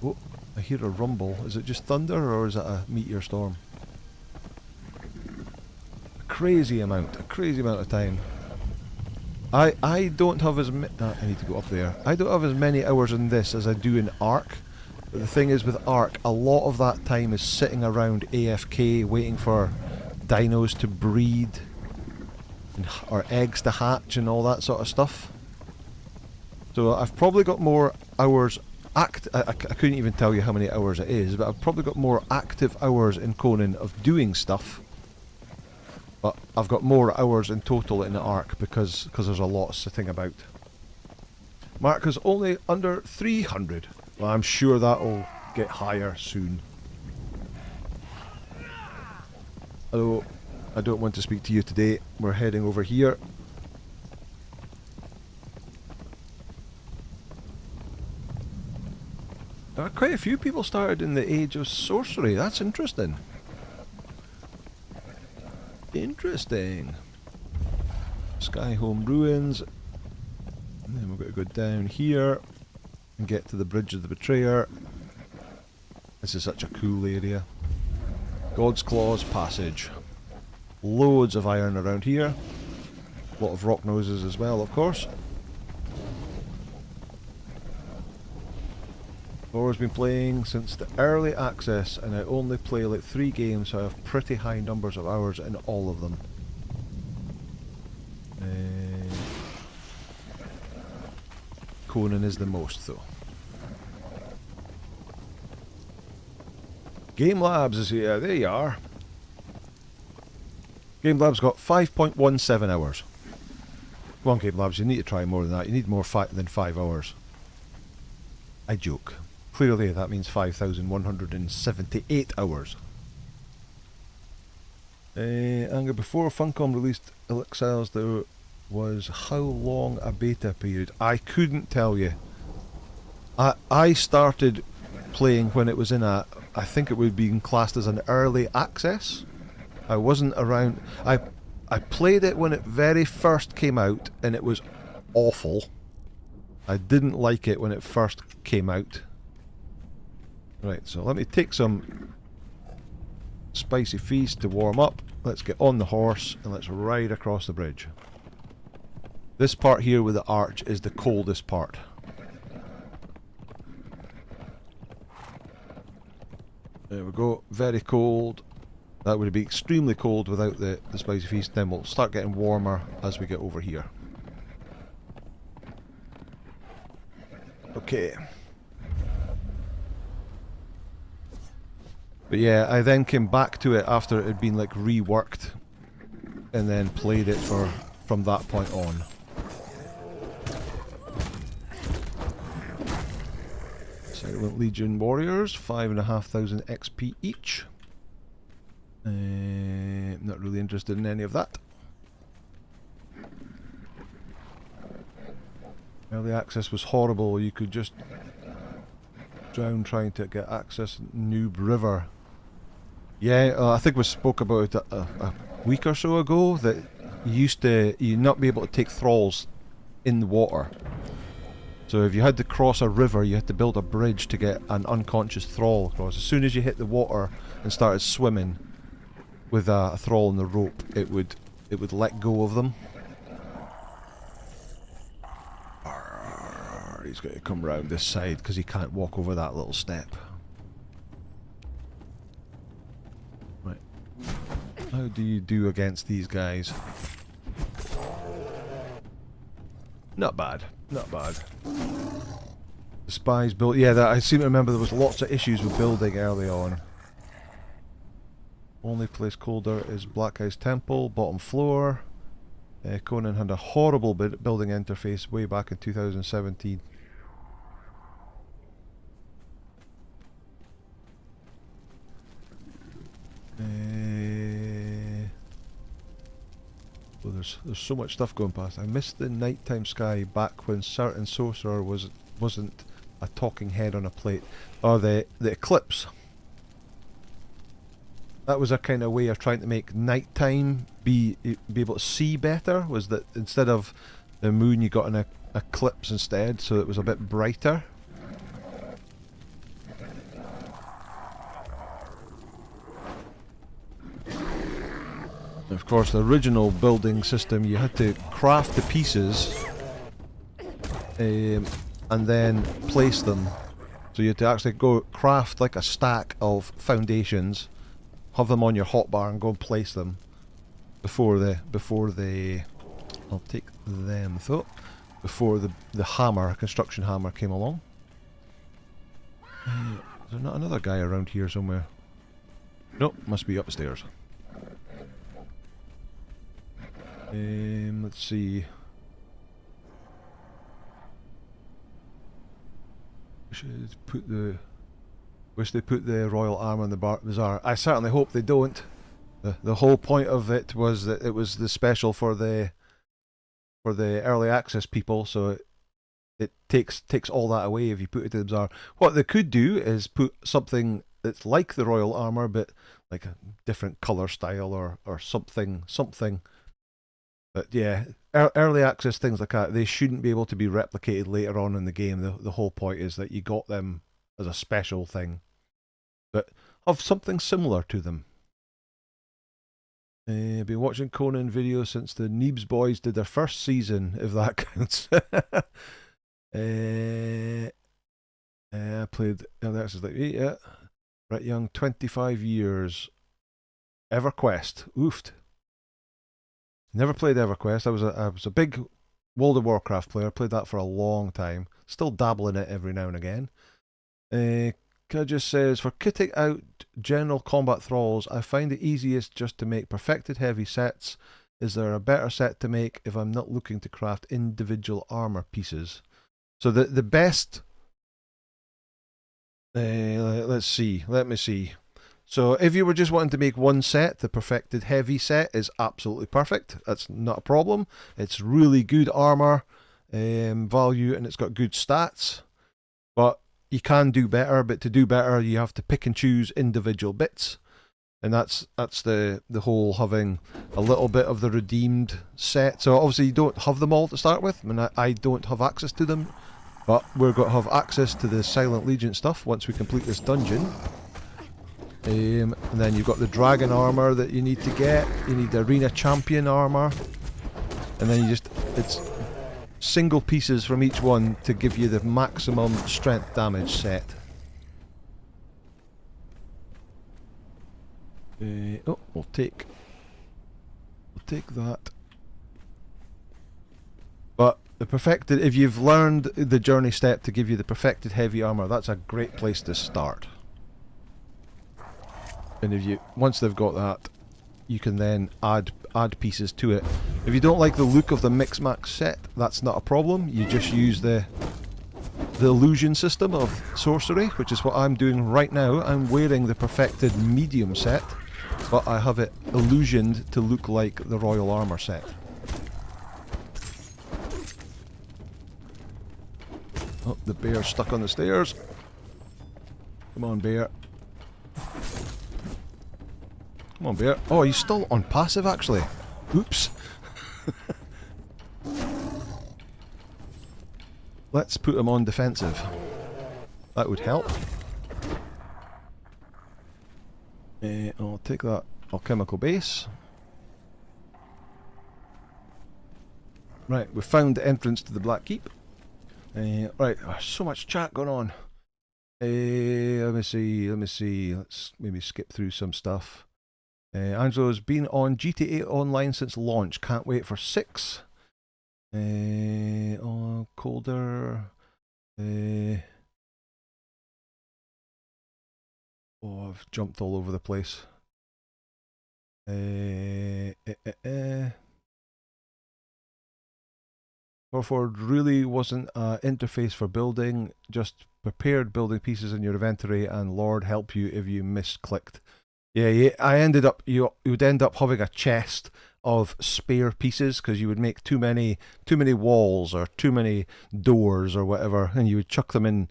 Oh, I hear a rumble. Is it just thunder or is it a meteor storm? A crazy amount of time. I don't have as many. I need to go up there. I don't have as many hours in this as I do in Ark. But the thing is with Ark, a lot of that time is sitting around AFK waiting for dinos to breed and, or eggs to hatch and all that sort of stuff. So I've probably got more hours I couldn't even tell you how many hours it is, but I've probably got more active hours in Conan of doing stuff. But I've got more hours in total in the Ark because there's a lot sitting about. Mark is only under 300. Well, I'm sure that'll get higher soon. Although, I don't want to speak to you today. We're heading over here. Quite a few people started in the Age of Sorcery. That's interesting. Interesting. Skyhome Ruins. And then we've got to go down here and get to the Bridge of the Betrayer. This is such a cool area. God's Claws Passage. Loads of iron around here. A lot of rock noses as well, of course. I've always been playing since the early access, and I only play like 3 games, so I have pretty high numbers of hours in all of them. Conan is the most, though. Game Labs is here. There you are. Game Labs got 5.17 hours. Come on, Game Labs, you need to try more than that. You need more than 5 hours. I joke. Clearly that means 5,178 hours. Anger, before Funcom released Exiles, there was how long a beta period? I couldn't tell you. I started playing when it was in a, I think it would be classed as an early access. I wasn't around. I played it when it very first came out, and it was awful. I didn't like it when it first came out. Right, so let me take some spicy feast to warm up. Let's get on the horse and let's ride across the bridge. This part here with the arch is the coldest part. There we go, very cold. That would be extremely cold without the spicy feast. Then we'll start getting warmer as we get over here. Okay. But yeah, I then came back to it after it had been like reworked, and then played it from that point on. Silent Legion Warriors, 5,500 XP each. Not really interested in any of that. Early access was horrible. You could just drown trying to get access. Noob River. Yeah, I think we spoke about it week or so ago that you not be able to take thralls in the water. So if you had to cross a river, you had to build a bridge to get an unconscious thrall across. As soon as you hit the water and started swimming with a thrall in the rope, it would let go of them. He's going to come round this side because he can't walk over that little step. Right. How do you do against these guys? Not bad. Not bad. The spies built... Yeah, I seem to remember there was lots of issues with building early on. Only place colder is Black Ice Temple, bottom floor. Conan had a horrible building interface way back in 2017. Well, there's so much stuff going past. I missed the nighttime sky back when certain sorcerer wasn't a talking head on a plate. Or the eclipse. That was a kind of way of trying to make nighttime be able to see better. Was that instead of the moon, you got an eclipse instead, so it was a bit brighter. Of course, the original building system, you had to craft the pieces and then place them. So you had to actually go craft like a stack of foundations, have them on your hotbar and go and place them before the I'll take them though, before the hammer, construction hammer came along. Is there not another guy around here somewhere? Nope, must be upstairs. Let's see. Wish they put the royal armor in the bazaar. I certainly hope they don't. The whole point of it was that it was the special for the early access people, so it takes all that away if you put it in the bazaar. What they could do is put something that's like the royal armor, but like a different color style or something. But yeah, early access things like that, they shouldn't be able to be replicated later on in the game. The whole point is that you got them as a special thing, but have something similar to them. I've been watching Conan videos since the Neebs boys did their first season, if that counts. I played, that's like, yeah, right young, 25 years. EverQuest, oofed. Never played EverQuest. I was a big World of Warcraft player. Played that for a long time. Still dabble in it every now and again. Ka just says, for kitting out general combat thralls, I find it easiest just to make perfected heavy sets. Is there a better set to make if I'm not looking to craft individual armor pieces? So the best... let's see. Let me see. So if you were just wanting to make one set, the perfected heavy set is absolutely perfect. That's not a problem. It's really good armor value and it's got good stats. But you can do better, but to do better you have to pick and choose individual bits. And that's the whole having a little bit of the redeemed set. So obviously you don't have them all to start with. I mean, I don't have access to them. But we're going to have access to the Silent Legion stuff once we complete this dungeon. And then you've got the dragon armor that you need to get. You need the arena champion armor, and then it's single pieces from each one to give you the maximum strength damage set. We'll take that. But the perfected, if you've learned the journey step to give you the perfected heavy armor, that's a great place to start. And if once they've got that, you can then add pieces to it. If you don't like the look of the mix-max set, that's not a problem. You just use the illusion system of sorcery, which is what I'm doing right now. I'm wearing the perfected medium set, but I have it illusioned to look like the royal armor set. Oh, the bear's stuck on the stairs. Come on, bear. Come on, bear. Oh, he's still on passive, actually. Oops. Let's put him on defensive. That would help. I'll take that alchemical base. Right, we've found the entrance to the Black Keep. Right, so much chat going on. Let me see. Let's maybe skip through some stuff. Angela's been on GTA Online since launch. Can't wait for 6. Oh, colder. Oh, I've jumped all over the place. Warford really wasn't an interface for building, just prepared building pieces in your inventory, and Lord help you if you misclicked. Yeah, I ended up, you would end up having a chest of spare pieces because you would make too many walls or too many doors or whatever, and you would chuck them in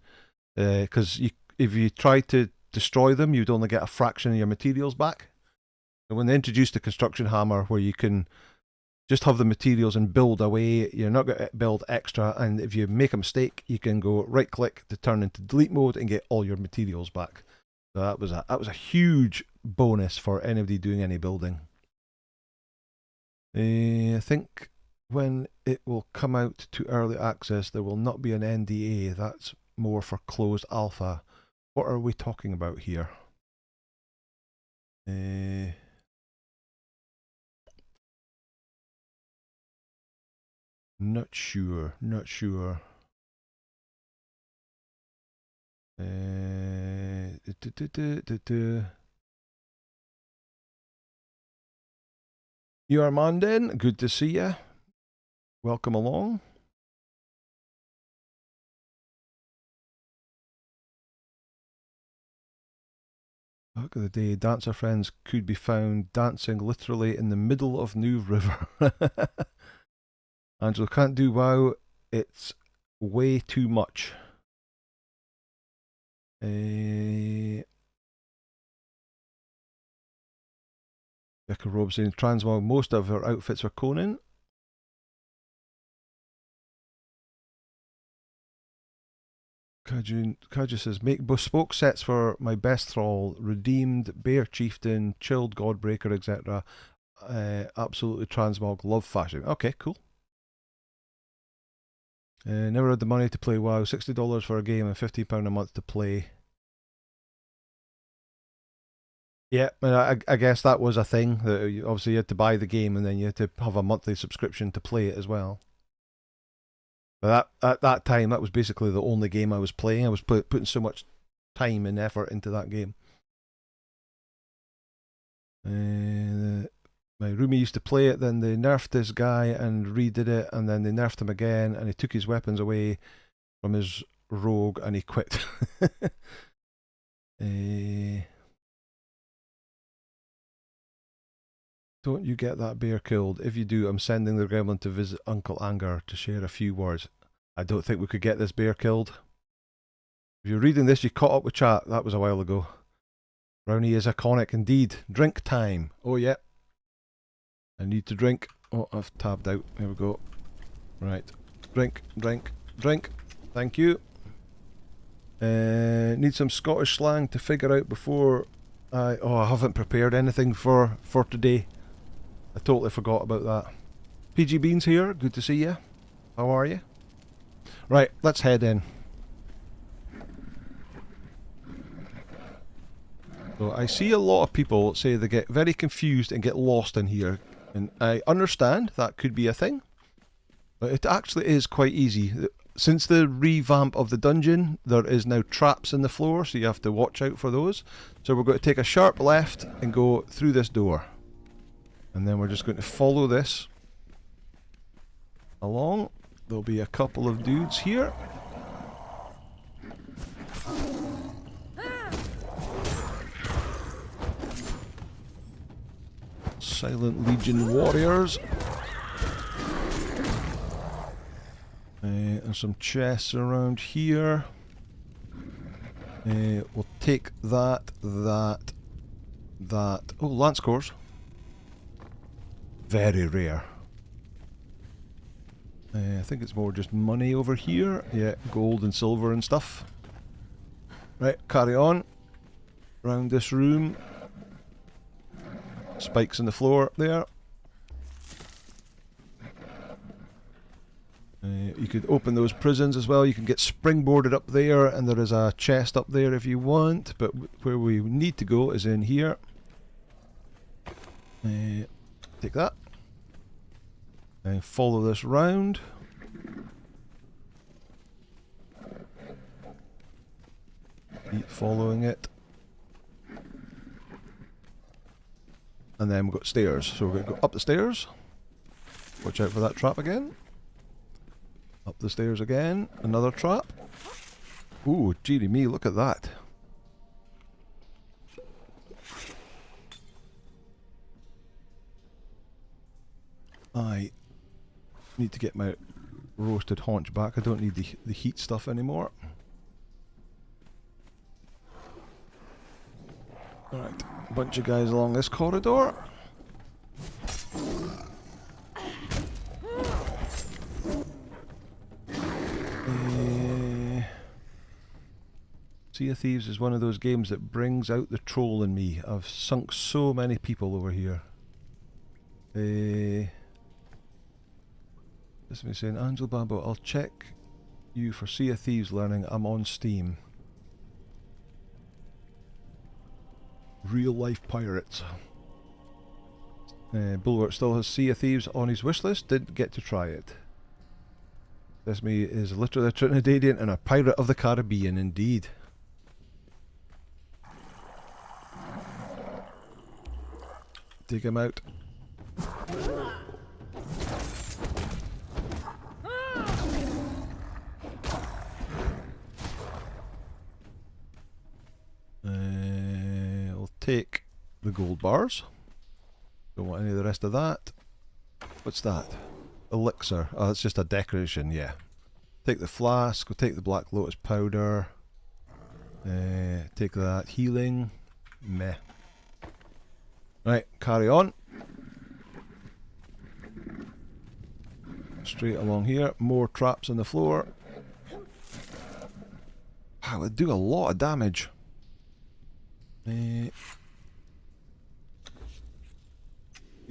because if you tried to destroy them, you'd only get a fraction of your materials back. And when they introduced the construction hammer, where you can just have the materials and build away, you're not going to build extra, and if you make a mistake, you can go right click to turn into delete mode and get all your materials back. So that was a huge bonus for anybody doing any building. I think when it will come out to early access, there will not be an NDA. That's more for closed alpha. What are we talking about here? Not sure. You are Mandan, good to see you. Welcome along. Look at the day, dancer friends could be found dancing literally in the middle of New River. Angelo can't do WoW, it's way too much. Becca Robe saying transmog most of her outfits are Conan. Kaju says, make bespoke sets for my best thrall, redeemed, bear chieftain, chilled godbreaker, etc. Absolutely transmog, love fashion. Okay, cool. Never had the money to play WoW. $60 for a game and £15 a month to play. Yeah, I guess that was a thing. That obviously you had to buy the game and then you had to have a monthly subscription to play it as well. But at that time, that was basically the only game I was playing. I was putting so much time and effort into that game. My roomie used to play it, then they nerfed this guy and redid it, and then they nerfed him again, and he took his weapons away from his rogue, and he quit. Don't you get that bear killed? If you do, I'm sending the gremlin to visit Uncle Anger to share a few words. I don't think we could get this bear killed. If you're reading this, you caught up with chat. That was a while ago. Brownie is iconic indeed. Drink time. Oh, yeah. I need to drink. Oh, I've tabbed out. There we go. Right. Drink. Thank you. Need some Scottish slang to figure out before I haven't prepared anything for today. I totally forgot about that. PG Beans here. Good to see you. How are you? Right, let's head in. So I see a lot of people say they get very confused and get lost in here. And I understand that could be a thing. But it actually is quite easy. Since the revamp of the dungeon, there is now traps in the floor, so you have to watch out for those. So we're going to take a sharp left and go through this door. And then we're just going to follow this along. There'll be a couple of dudes here. Silent Legion warriors. There's some chests around here. We'll take that, that. Oh, lance cores. Very rare. I think it's more just money over here. Yeah, gold and silver and stuff. Right, carry on. Round this room. Spikes in the floor there. You could open those prisons as well. You can get springboarded up there, and there is a chest up there if you want. But where we need to go is in here. Take that. And follow this round. Keep following it. And then we've got stairs. So we're going to go up the stairs. Watch out for that trap again. Up the stairs again. Another trap. Ooh, dearie me, look at that. I need to get my roasted haunch back. I don't need the heat stuff anymore. Alright, a bunch of guys along this corridor. Sea of Thieves is one of those games that brings out the troll in me. I've sunk so many people over here. This is me saying, Angel Bambo, I'll check you for Sea of Thieves learning. I'm on Steam. Real life pirates. Bulwark still has Sea of Thieves on his wish list. Didn't get to try it. This me is literally a Trinidadian and a pirate of the Caribbean indeed. Take him out. I'll take the gold bars. Don't want any of the rest of that. What's that? Elixir. Oh, it's just a decoration, yeah. Take the flask, we'll take the Black Lotus powder. Take that. Healing. Meh. Right, carry on. Straight along here. More traps on the floor. Wow, they do a lot of damage. Heal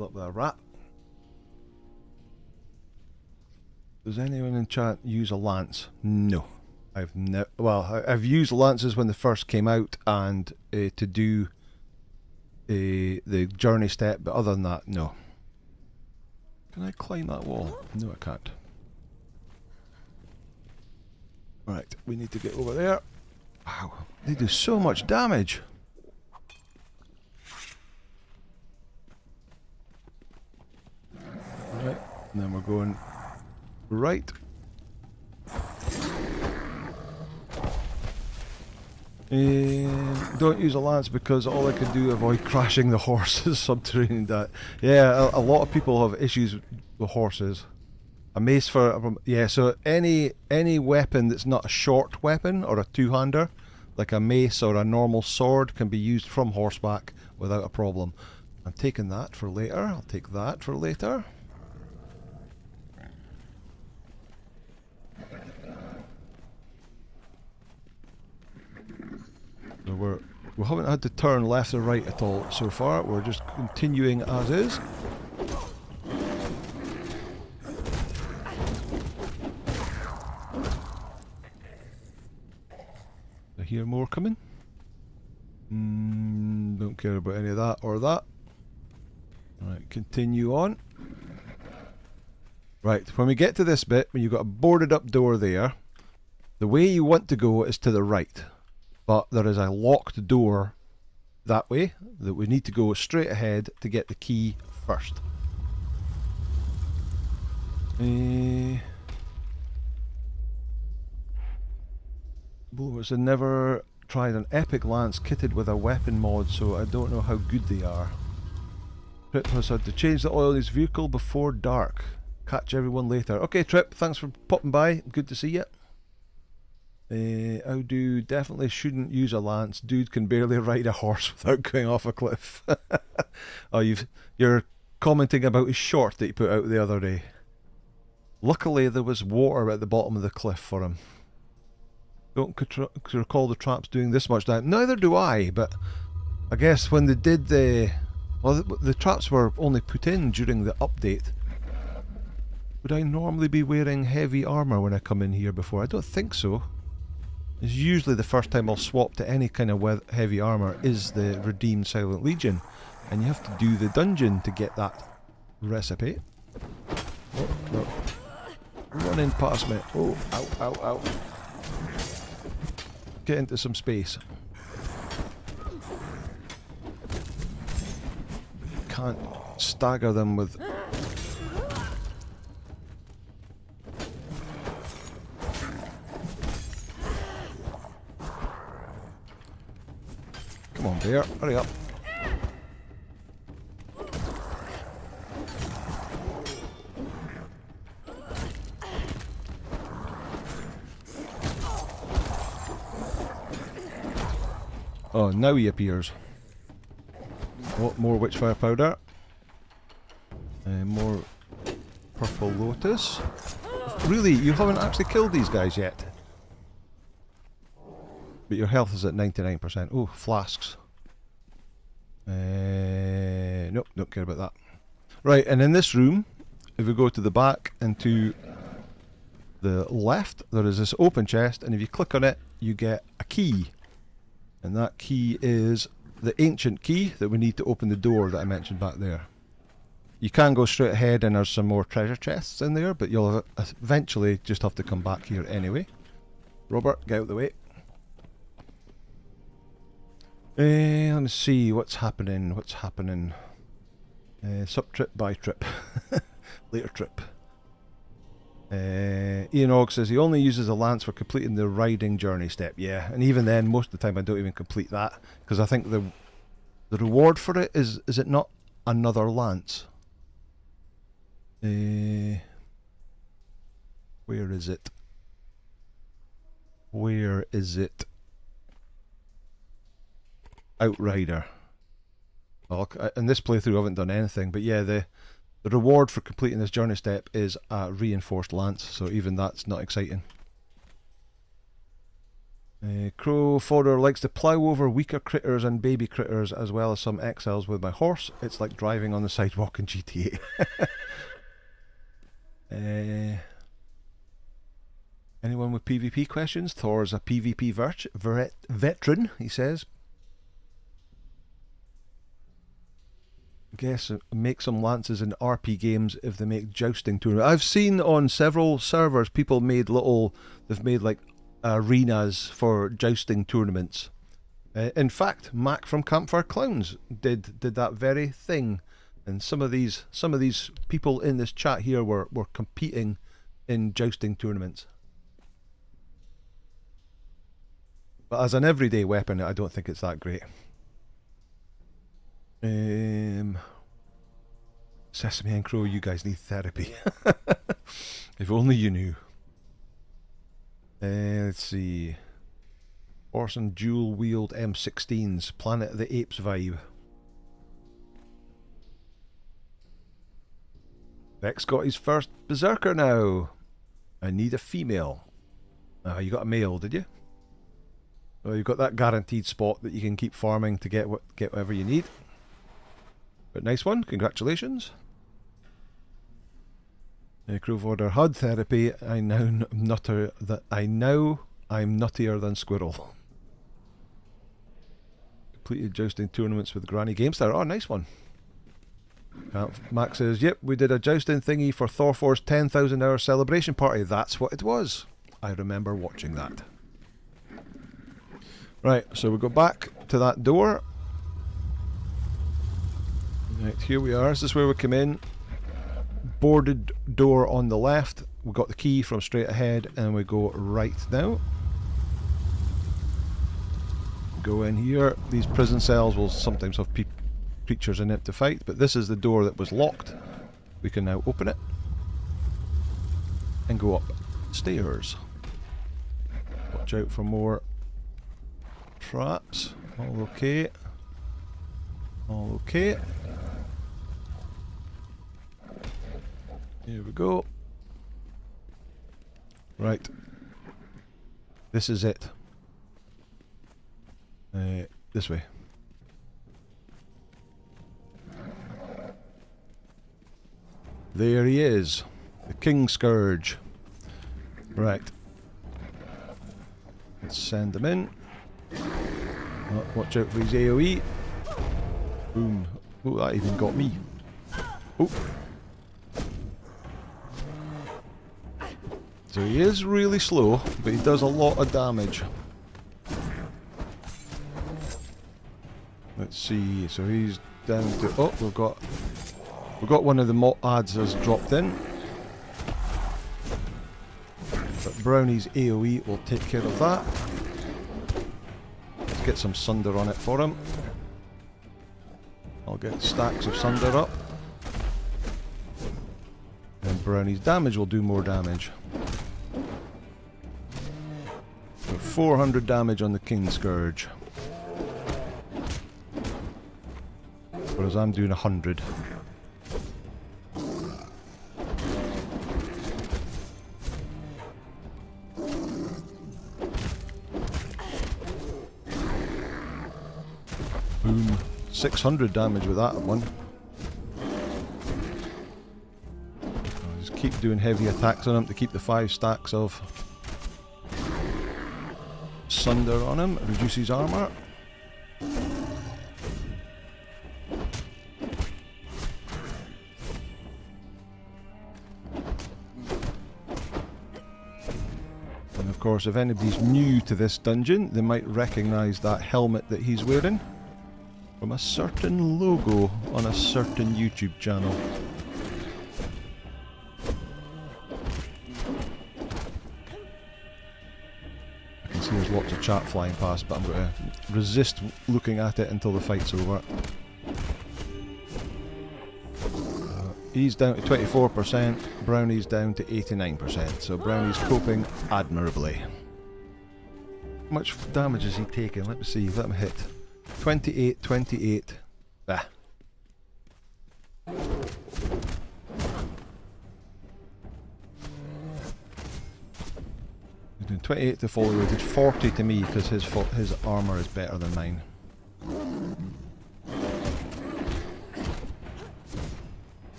up with a rat. Does anyone in chat use a lance? No. I've never. Well, I've used lances when they first came out and to do the journey step, but other than that, no. Can I climb that wall? No, I can't. Right, we need to get over there. Wow, they do so much damage. Right, and then we're going right. Don't use a lance because all I can do is avoid crashing the horses subterranean that. Yeah, a lot of people have issues with horses. A mace for yeah, so any weapon that's not a short weapon or a two-hander, like a mace or a normal sword, can be used from horseback without a problem. I'm taking that for later. I'll take that for later. So we haven't had to turn left or right at all so far. We're just continuing as is. I hear more coming. Don't care about any of that or that. Right, continue on. Right, when we get to this bit, when you've got a boarded up door there, the way you want to go is to the right. But there is a locked door that way that we need to go straight ahead to get the key first. Bulwarks have never tried an epic lance kitted with a weapon mod, so I don't know how good they are. Trip has had to change the oil in his vehicle before dark. Catch everyone later. Okay, Trip, thanks for popping by. Good to see you. Outdo definitely shouldn't use a lance. Dude can barely ride a horse without going off a cliff. Oh, you're commenting about his short that he put out the other day. Luckily, there was water at the bottom of the cliff for him. Don't recall the traps doing this much damage. Neither do I, but I guess when they did the traps were only put in during the update. Would I normally be wearing heavy armour when I come in here before? I don't think so. It's usually the first time I'll swap to any kind of heavy armour is the Redeemed Silent Legion. And you have to do the dungeon to get that recipe. Oh, no. Running past me. Oh, ow, ow, ow. Get into some space. Can't stagger them with... Come on, bear, hurry up. Oh, now he appears. Oh, more witchfire powder. More purple lotus. Really, you haven't actually killed these guys yet. But your health is at 99%. Oh, flasks. Nope, don't care about that. Right, and in this room, if we go to the back and to the left, there is this open chest, and if you click on it, you get a key. And that key is the ancient key that we need to open the door that I mentioned back there. You can go straight ahead and there's some more treasure chests in there, but you'll eventually just have to come back here anyway. Robert, get out of the way. Let me see what's happening. Sub trip, by trip. Later trip. Ian Og says he only uses a lance for completing the riding journey step. Yeah, and even then, most of the time I don't even complete that because I think the reward for it is it not another lance? Where is it? Where is it? Outrider. Well, in this playthrough I haven't done anything, but yeah, the reward for completing this journey step is a reinforced lance, so even that's not exciting. Crow Fodder likes to plough over weaker critters and baby critters as well as some exiles with my horse. It's like driving on the sidewalk in GTA. Anyone with PvP questions? Thor's a PvP veteran, he says. Guess make some lances in RP games if they make jousting tournaments. I've seen on several servers people they've made like arenas for jousting tournaments. In fact, Mac from Campfire Clowns did that very thing, and some of these people in this chat here were competing in jousting tournaments. But as an everyday weapon, I don't think it's that great. Sesame and Crow, you guys need therapy. If only you knew. Let's see. Orson dual wield M16s, Planet of the Apes vibe. Vex got his first berserker now. I need a female. You got a male, did you? Well, you've got that guaranteed spot that you can keep farming to get whatever you need. But nice one, congratulations. Grove Order HUD therapy. I know I'm nuttier than Squirrel. Completed jousting tournaments with Granny GameStar. Oh, nice one. Max says, yep, we did a jousting thingy for Thorfor's 10,000 hour celebration party. That's what it was. I remember watching that. Right, so we go back to that door. Right, here we are. This is where we come in. Boarded door on the left. We got the key from straight ahead, and we go right now. Go in here. These prison cells will sometimes have creatures in it to fight, but this is the door that was locked. We can now open it and go up stairs. watch out for more traps. All okay. All okay. Here we go. Right. This is it. This way. There he is. The Kinscourge. Right. Let's send him in. Oh, watch out for his AoE. Boom. Oh, that even got me. Oh. So he is really slow, but he does a lot of damage. Let's see. So he's down to... Oh, we've got one of the mods has dropped in. But Brownie's AoE will take care of that. Let's get some Sunder on it for him. I'll get stacks of Sunder up. And Brownie's damage will do more damage. So 400 damage on the Kinscourge. Whereas I'm doing 100. Boom. 600 damage with that one. I'll just keep doing heavy attacks on him to keep the 5 stacks of Sunder on him. Reduce his armor. And of course, if anybody's new to this dungeon, they might recognise that helmet that he's wearing from a certain logo on a certain YouTube channel. I can see there's lots of chat flying past, but I'm going to resist looking at it until the fight's over. He's down to 24%, Brownie's down to 89%, so Brownie's coping admirably. How much damage is he taking? Let me see, let me hit. 28, 28. Bah. He's doing 28 to follow, he did 40 to me because his armour is better than mine.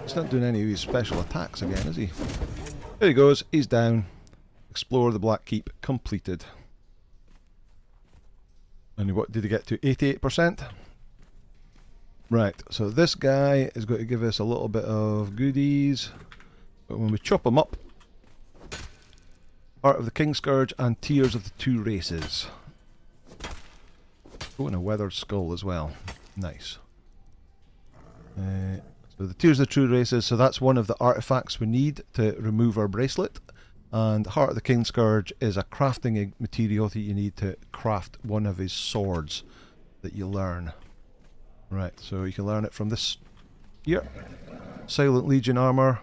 He's not doing any of his special attacks again, is he? There he goes, he's down. Explore the Black Keep completed. And what did he get to? 88%? Right, so this guy is going to give us a little bit of goodies. But when we chop him up, Heart of the Kinscourge and Tears of the Two Races. Oh, and a weathered skull as well. Nice. So the Tears of the Two Races, so that's one of the artifacts we need to remove our bracelet. And Heart of the Kinscourge is a crafting material that you need to craft one of his swords that you learn. Right, so you can learn it from this here. Silent Legion armor,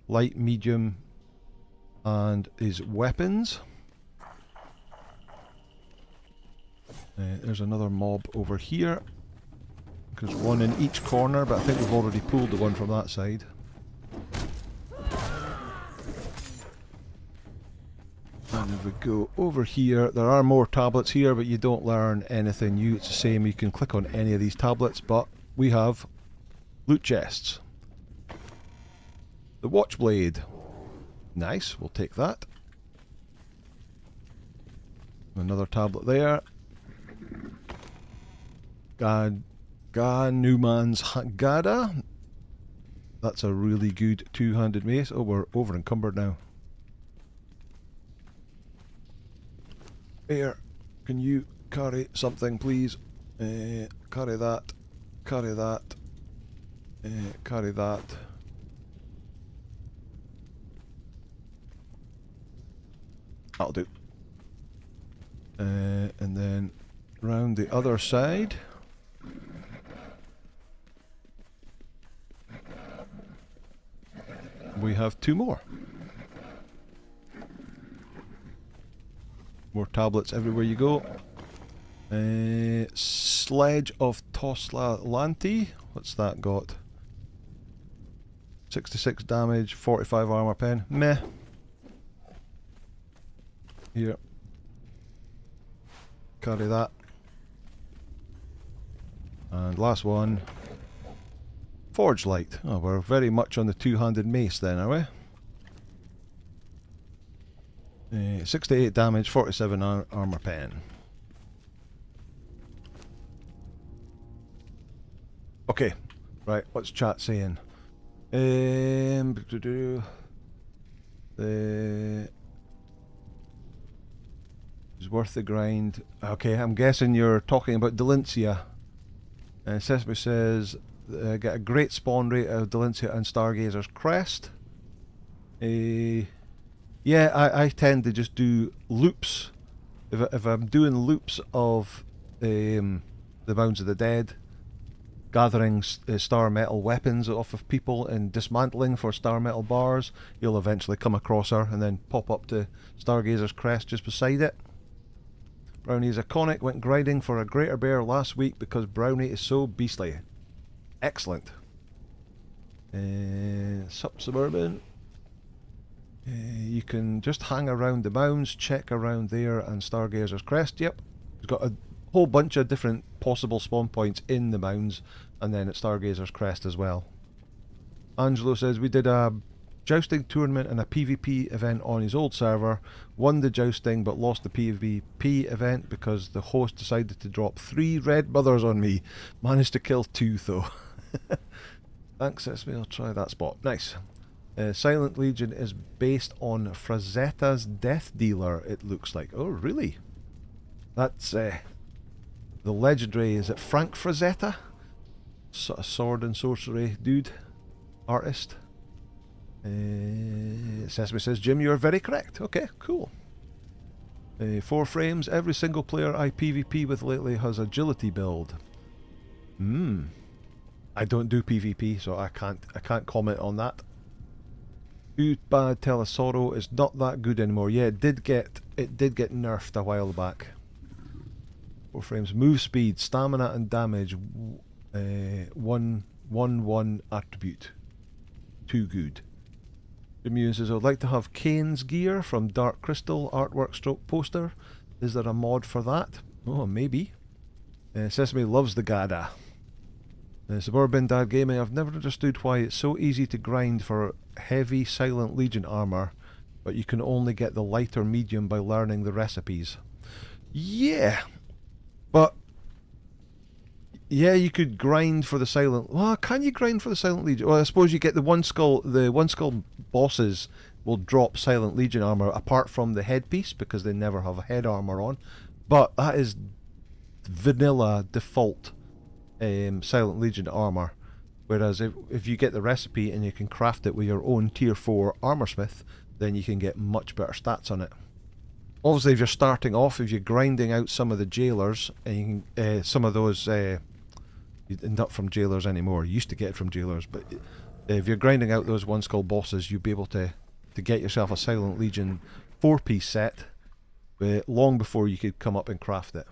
light, medium, and his weapons. There's another mob over here. There's one in each corner, but I think we've already pulled the one from that side. And if we go over here, there are more tablets here, but you don't learn anything new. It's the same, you can click on any of these tablets, but we have loot chests. The Watchblade. Nice, we'll take that. Another tablet there. Ganuman's Gada. That's a really good two-handed mace. Oh, we're over encumbered now. Here, can you carry something, please? Carry that. Carry that. Carry that. That'll do. And then round the other side. We have 2 more. More tablets everywhere you go. Sledge of Tosla Lanti. What's that got? 66 damage, 45 armor pen. Meh. Here. Carry that. And last one. Forge Light. Oh, we're very much on the two-handed mace then, are we? 68 damage, 47 armor pen. Okay, right, what's chat saying? The it's worth the grind. Okay, I'm guessing you're talking about Delincia. Sesame says, get a great spawn rate of Delincia and Stargazer's Crest. Yeah, I tend to just do loops. If I'm doing loops of the Mounds of the Dead, gathering star metal weapons off of people and dismantling for star metal bars, you'll eventually come across her and then pop up to Stargazer's Crest just beside it. Brownie is iconic, went grinding for a greater bear last week because Brownie is so beastly. Excellent. Sup Suburban. You can just hang around the mounds, check around there and Stargazer's Crest. Yep, it's got a whole bunch of different possible spawn points in the mounds and then at Stargazer's Crest as well. Angelo says we did a jousting tournament and a PvP event on his old server, won the jousting but lost the PvP event because the host decided to drop 3 red mothers on me. Managed to kill 2 though. Thanks Sesame, I'll try that spot. Nice. Silent Legion is based on Frazetta's Death Dealer, it looks like. Oh really? That's the legendary, is it Frank Frazetta? Sort of sword and sorcery dude, artist. Sesame says, Jim, you're very correct. Okay, cool. 4 frames. Every single player I PvP with lately has agility build. I don't do PvP, so I can't comment on that. Too bad Telesoro is not that good anymore. Yeah, it did get nerfed a while back. 4 frames. Move speed, stamina and damage. 1/1 attribute. Too good. Jimmy says, I would like to have Kane's gear from Dark Crystal, artwork stroke poster. Is there a mod for that? Oh, maybe. Sesame loves the Gada. Suburban Dad Gaming, I've never understood why it's so easy to grind for heavy Silent Legion armor, but you can only get the lighter medium by learning the recipes. Yeah, but yeah, you could grind for the Silent... Well, can you grind for the Silent Legion? Well, I suppose you get the one skull bosses will drop Silent Legion armor apart from the headpiece because they never have head armor on. But that is vanilla default Silent Legion armor. Whereas if you get the recipe and you can craft it with your own tier 4 armorsmith, then you can get much better stats on it. Obviously, if you're starting off, if you're grinding out some of the jailers, and you can, some of those, not from jailers anymore, you used to get it from jailers, but if you're grinding out those one skull bosses, you'll be able to get yourself a Silent Legion 4-piece set long before you could come up and craft it.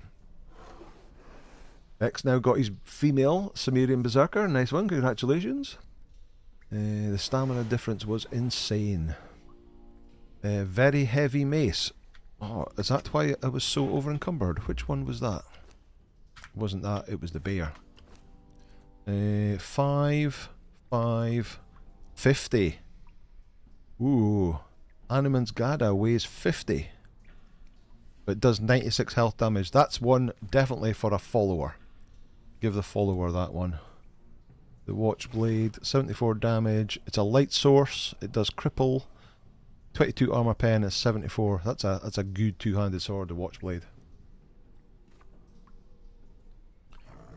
X now got his female Sumerian Berserker, nice one, congratulations. The stamina difference was insane. Very heavy mace. Oh, is that why I was so over encumbered? Which one was that? It wasn't that, it was the bear. 5, 50. Ooh. Animan's Gada weighs 50. But does 96 health damage. That's one definitely for a follower. Give the follower that one. The Watchblade, 74 damage. It's a light source. It does cripple. 22 armor pen is 74. That's a good two-handed sword, the Watchblade.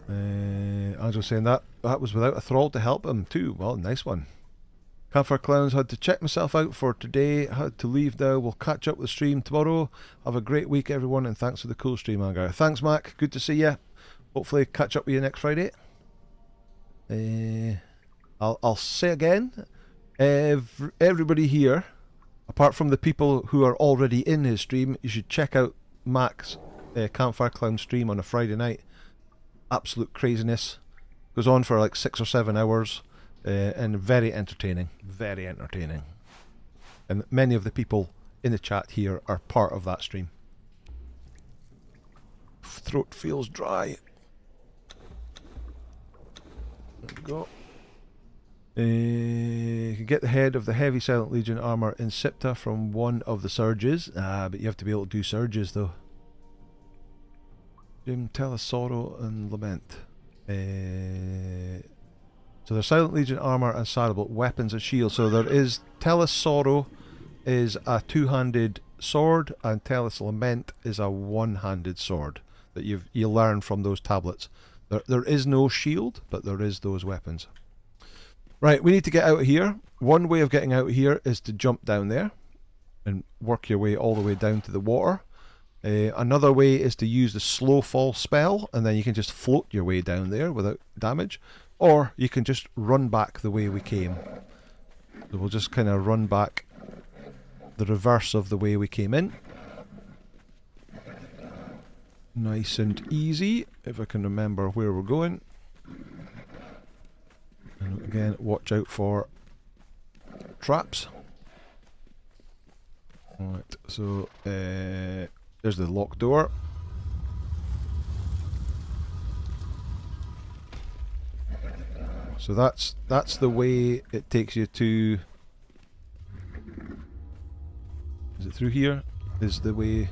Angel saying that was without a thrall to help him too. Well, nice one. Campfire Clowns, had to check myself out for today. Had to leave now. We'll catch up with the stream tomorrow. Have a great week, everyone, and thanks for the cool stream, Angar. Thanks, Mac. Good to see you. Hopefully, catch up with you next Friday. I'll say again, everybody here, apart from the people who are already in his stream, you should check out max Campfire Clown stream on a Friday night. Absolute craziness. Goes on for like 6 or 7 hours, and very entertaining. Very entertaining. And many of the people in the chat here are part of that stream. Throat feels dry. There we go. You can get the head of the heavy Silent Legion armor in Sipta from one of the surges. But you have to be able to do surges though. Jim, tell us sorrow and lament. So there's Silent Legion armor and saddle, weapons and shields. So there is Tellus Sorrow is a two-handed sword, and Tellus Lament is a one-handed sword that you learn from those tablets. There is no shield, but there is those weapons. Right, we need to get out of here. One way of getting out of here is to jump down there and work your way all the way down to the water. Another way is to use the slow fall spell, and then you can just float your way down there without damage. Or you can just run back the way we came. So we'll just kind of run back the reverse of the way we came in. Nice and easy, if I can remember where we're going. And again, watch out for traps. Alright, so there's the locked door. So that's the way it takes you to... Is it through here? Is the way...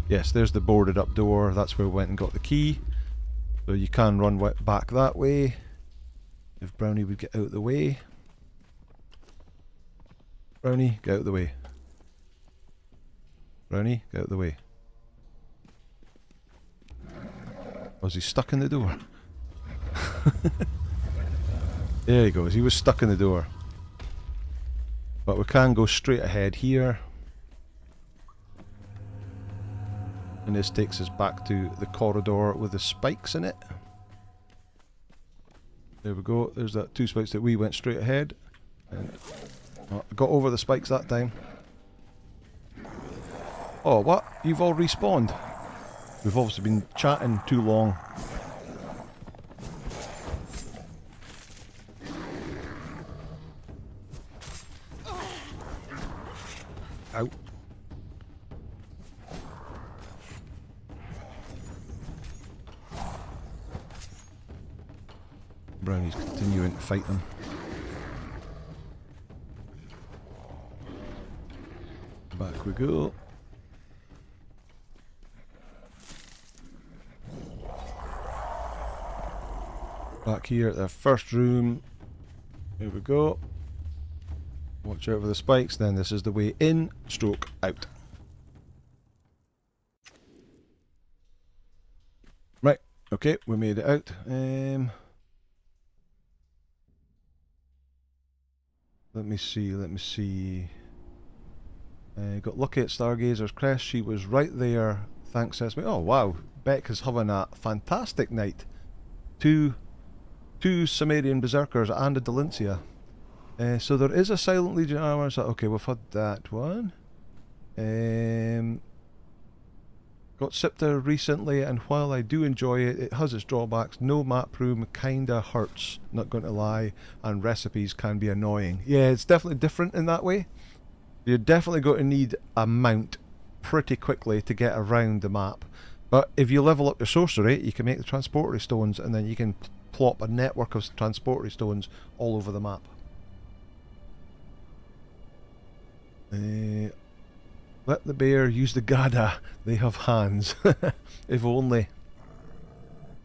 Yes, there's the boarded up door. That's where we went and got the key. So you can run back that way. If Brownie would get out of the way. Brownie, get out of the way. Brownie, get out of the way. Was he stuck in the door? There he goes, he was stuck in the door. But we can go straight ahead here. And this takes us back to the corridor with the spikes in it. There we go, there's that 2 spikes that we went straight ahead. And got over the spikes that time. Oh, what? You've all respawned. We've obviously been chatting too long. Out. Brownie's continuing to fight them. Back we go. Back here at the first room. Here we go. Watch out for the spikes, then this is the way in, stroke out. Right, okay, we made it out. Let me see. Got lucky at Stargazer's Crest, she was right there, thanks Sesame. Oh wow, Beck is having a fantastic night. Two Sumerian Berserkers and a Delincia. So there is a Silent Legion armor, so okay, we've had that one. Got Sipta recently, and while I do enjoy it, it has its drawbacks. No map room kinda hurts, not going to lie, and recipes can be annoying. Yeah, it's definitely different in that way. You're definitely going to need a mount pretty quickly to get around the map. But if you level up your sorcery, you can make the transporter stones, and then you can plop a network of transporter stones all over the map. Let the bear use the Gada. They have hands. If only.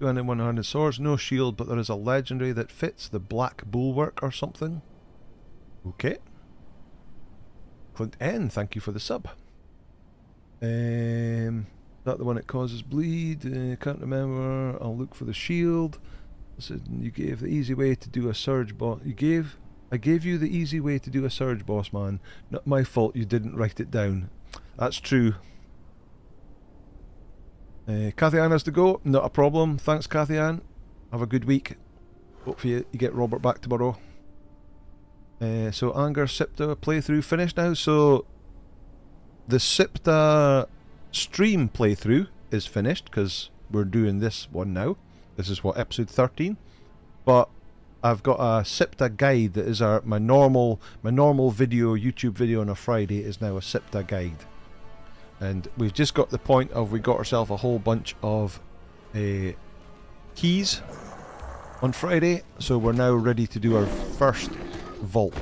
200 swords, no shield, but there is a legendary that fits the Black Bulwark or something. Okay. Clint N, thank you for the sub. That the one that causes bleed? Can't remember. I'll look for the shield. So you gave the easy way to do a surge boss. I gave you the easy way to do a surge, boss man. Not my fault you didn't write it down. That's true. Kathy Ann has to go. Not a problem. Thanks, Kathy Ann. Have a good week. Hopefully you get Robert back tomorrow. So Anger Sipta playthrough finished now. So the Sipta stream playthrough is finished because we're doing this one now. This is what, episode 13. But I've got a SIPTA guide that is my normal video, YouTube video on a Friday is now a SIPTA guide. And we've just got the point of we got ourselves a whole bunch of keys on Friday, so we're now ready to do our first vault.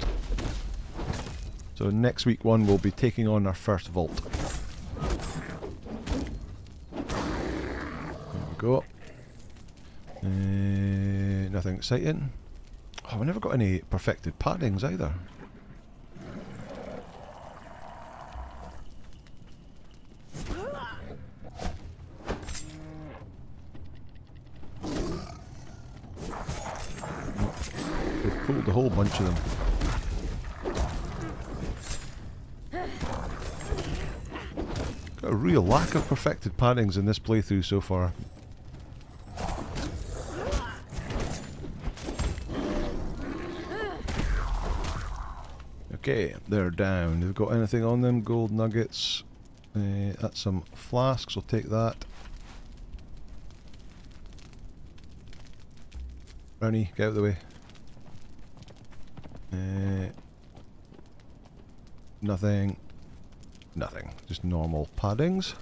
So next week one we'll be taking on our first vault. There we go. Nothing exciting. Oh, we never got any perfected paddings either. We've pulled a whole bunch of them. Got a real lack of perfected paddings in this playthrough so far. Okay, they're down. They've got anything on them? Gold nuggets. That's some flasks, we'll take that. Brownie, get out of the way. Nothing. Nothing. Just normal paddings.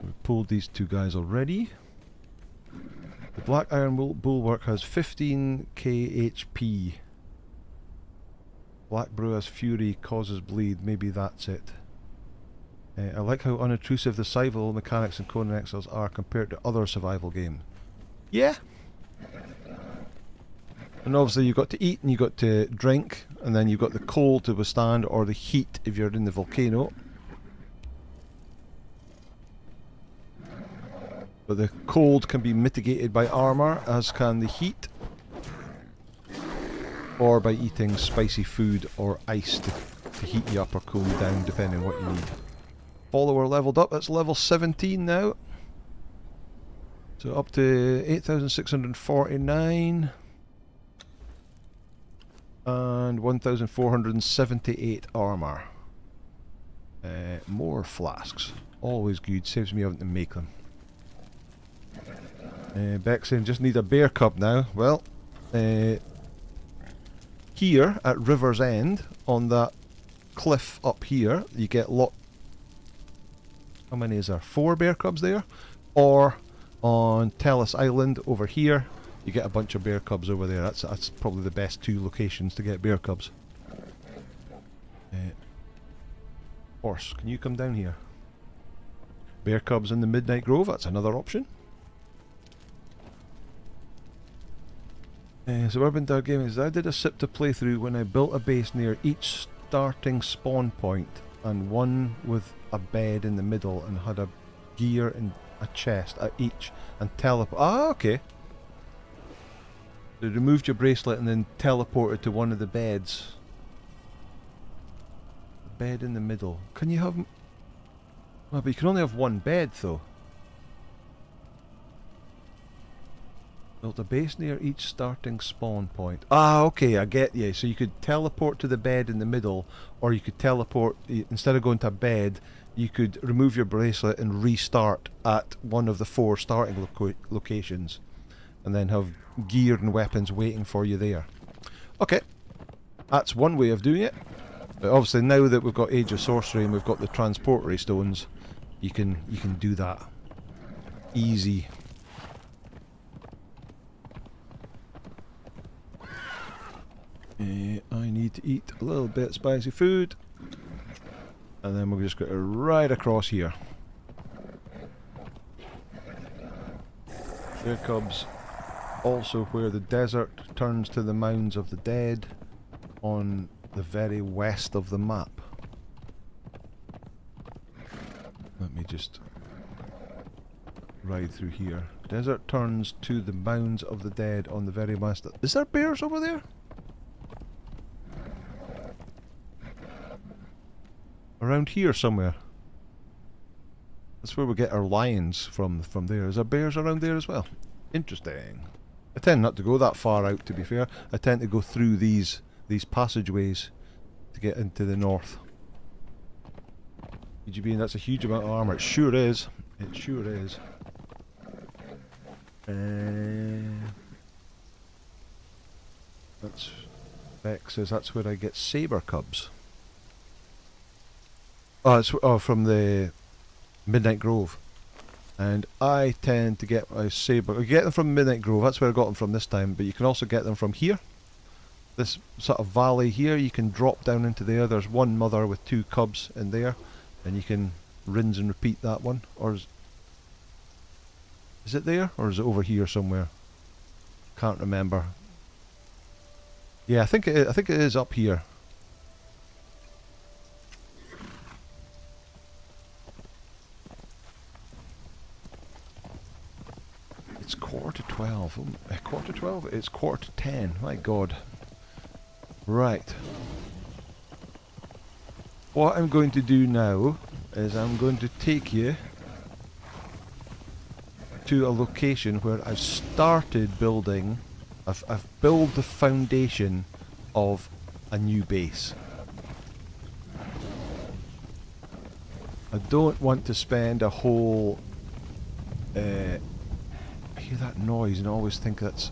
We've pulled these two guys already. The Black Iron Bulwark has 15k HP. Black Brew has Fury, causes bleed. Maybe that's it. I like how unobtrusive the survival mechanics in Conan Exiles are compared to other survival games. Yeah. And obviously you've got to eat and you've got to drink, and then you've got the cold to withstand, or the heat if you're in the volcano. But the cold can be mitigated by armour, as can the heat. Or by eating spicy food or ice to heat you up or cool you down, depending on what you need. Follower leveled up, that's level 17 now. So up to 8,649. And 1,478 armour. More flasks. Always good, saves me having to make them. Beck saying, just need a bear cub now. Well, here at River's End, on that cliff up here, you get how many is there? 4 bear cubs there. Or on Tellis Island over here, you get a bunch of bear cubs over there. That's probably the best 2 locations to get bear cubs. Horse, can you come down here? Bear cubs in the Midnight Grove, that's another option. So Urban Dog Gaming says, I did a SIPTA playthrough when I built a base near each starting spawn point, and one with a bed in the middle, and had a gear and a chest at each, and teleport. Ah, okay. So removed your bracelet and then teleported to one of the beds. The bed in the middle. Can you have... Well, but you can only have one bed though. Built a base near each starting spawn point. Ah, okay, I get you. So you could teleport to the bed in the middle, or you could teleport, instead of going to a bed, you could remove your bracelet and restart at one of the 4 starting locations, and then have gear and weapons waiting for you there. Okay, that's one way of doing it. But obviously now that we've got Age of Sorcery and we've got the transportory stones, you can do that. Easy. I need to eat a little bit of spicy food, and then we're just going to ride across here. Bear cubs, also where the desert turns to the Mounds of the Dead on the very west of the map. Let me just ride through here. Desert turns to the Mounds of the Dead on the very west. Is there bears over there? Around here somewhere. That's where we get our lions from there. Is there bears around there as well? Interesting. I tend not to go that far out, to be fair. I tend to go through these passageways to get into the north. EGB, and that's a huge amount of armor. It sure is. It sure is. That's Beck says that's where I get saber cubs. Oh, it's from the Midnight Grove, and I tend to get my saber. I get them from Midnight Grove. That's where I got them from this time. But you can also get them from here. This sort of valley here. You can drop down into there. There's one mother with 2 cubs in there, and you can rinse and repeat that one. Or is it there, or is it over here somewhere? Can't remember. Yeah, I think it is up here. It's 11:45. Oh, 11:45? It's 11:45. My God. Right. What I'm going to do now is I'm going to take you to a location where I've started building. I've built the foundation of a new base. I don't want to spend a whole... I hear that noise and I always think it's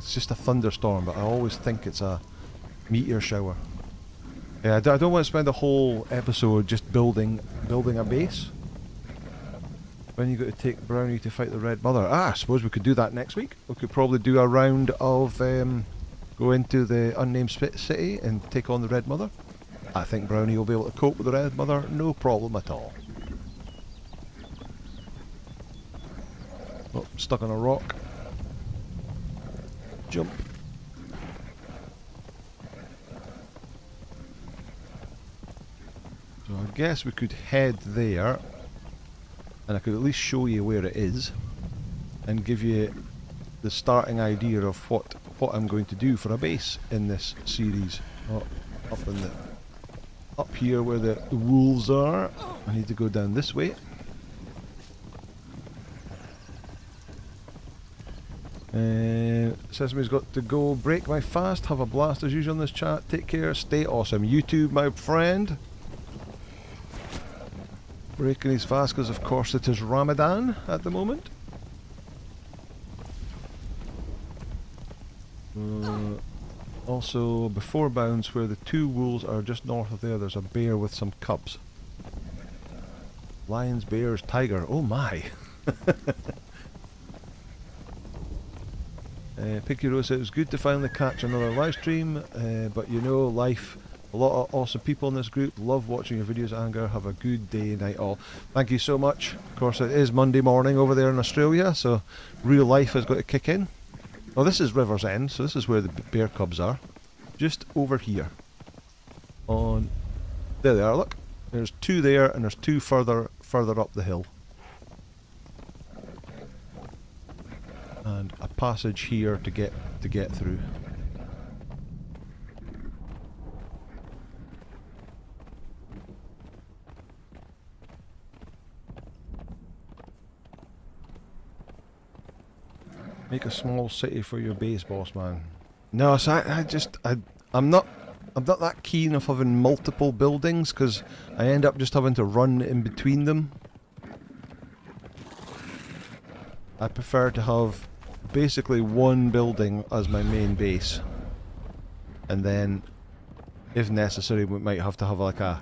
just a thunderstorm, but I always think it's a meteor shower. Yeah, I don't want to spend a whole episode just building a base. When you got to take Brownie to fight the Red Mother? I suppose we could do that next week. We could probably do a round of go into the unnamed city and take on the Red Mother. I think Brownie will be able to cope with the Red Mother, no problem at all. Oh, stuck on a rock. Jump. So I guess we could head there. And I could at least show you where it is and give you the starting idea of what I'm going to do for a base in this series. Oh, up here where the wolves are. I need to go down this way. Sesame's got to go. Break my fast. Have a blast as usual in this chat. Take care. Stay awesome. YouTube, my friend. Breaking his fast because of course it is Ramadan at the moment. Also before bounds where the 2 wolves are just north of there's a bear with some cubs. Lions, bears, tiger. Oh my! Picky Rose said it was good to finally catch another live stream, but you know, life. A lot of awesome people in this group. Love watching your videos, Anger. Have a good day, night all. Thank you so much. Of course, it is Monday morning over there in Australia, so real life has got to kick in. Oh, this is River's End, so this is where the bear cubs are. Just over here. On there they are. Look, there's 2 there, and there's 2 further up the hill. And a passage here to get through. Make a small city for your base, boss man. No, so I'm not that keen of having multiple buildings because I end up just having to run in between them. I prefer to have basically one building as my main base, and then, if necessary, we might have to have like a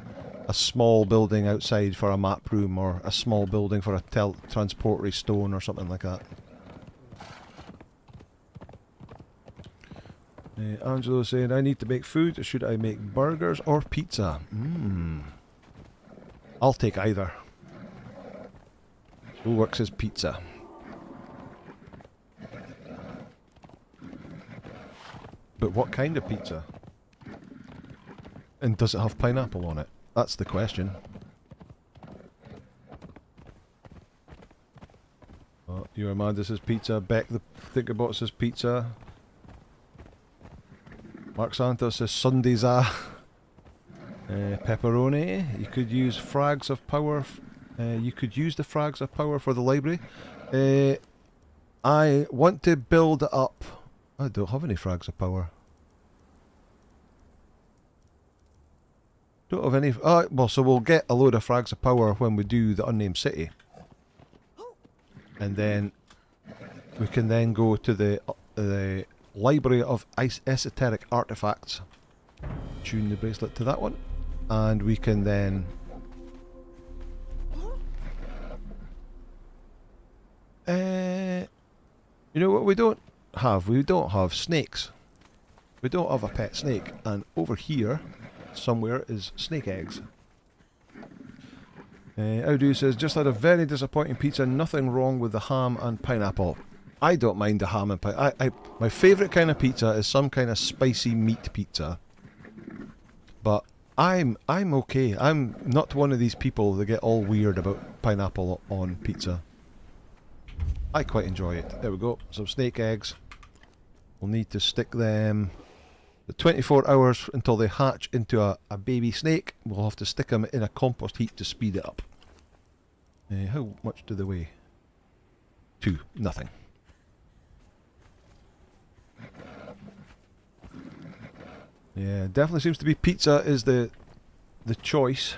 small building outside for a map room, or a small building for a transportery stone or something like that. Angelo saying, I need to make food. Should I make burgers or pizza? I'll take either. Who works as pizza? But what kind of pizza? And does it have pineapple on it? That's the question. Oh, you Amanda says pizza. Beck the Thinkerbot says pizza. Mark Santos says Sundays pepperoni. You could use frags of power. You could use the frags of power for the library. I want to build up. I don't have any frags of power. Don't have any... Oh, well, so we'll get a load of frags of power when we do the unnamed city. And then we can then go to the Library of Esoteric Artifacts. Tune the bracelet to that one. And we can then... you know what we don't have? We don't have snakes. We don't have a pet snake. And over here, somewhere, is snake eggs. Audu says, just had a very disappointing pizza. Nothing wrong with the ham and pineapple. I don't mind the ham and pineapple. My favourite kind of pizza is some kind of spicy meat pizza. But I'm okay. I'm not one of these people that get all weird about pineapple on pizza. I quite enjoy it. There we go. Some snake eggs. We'll need to stick them... The 24 hours until they hatch into a baby snake. We'll have to stick them in a compost heap to speed it up. How much do they weigh? 2. Nothing. Yeah, definitely seems to be pizza is the choice.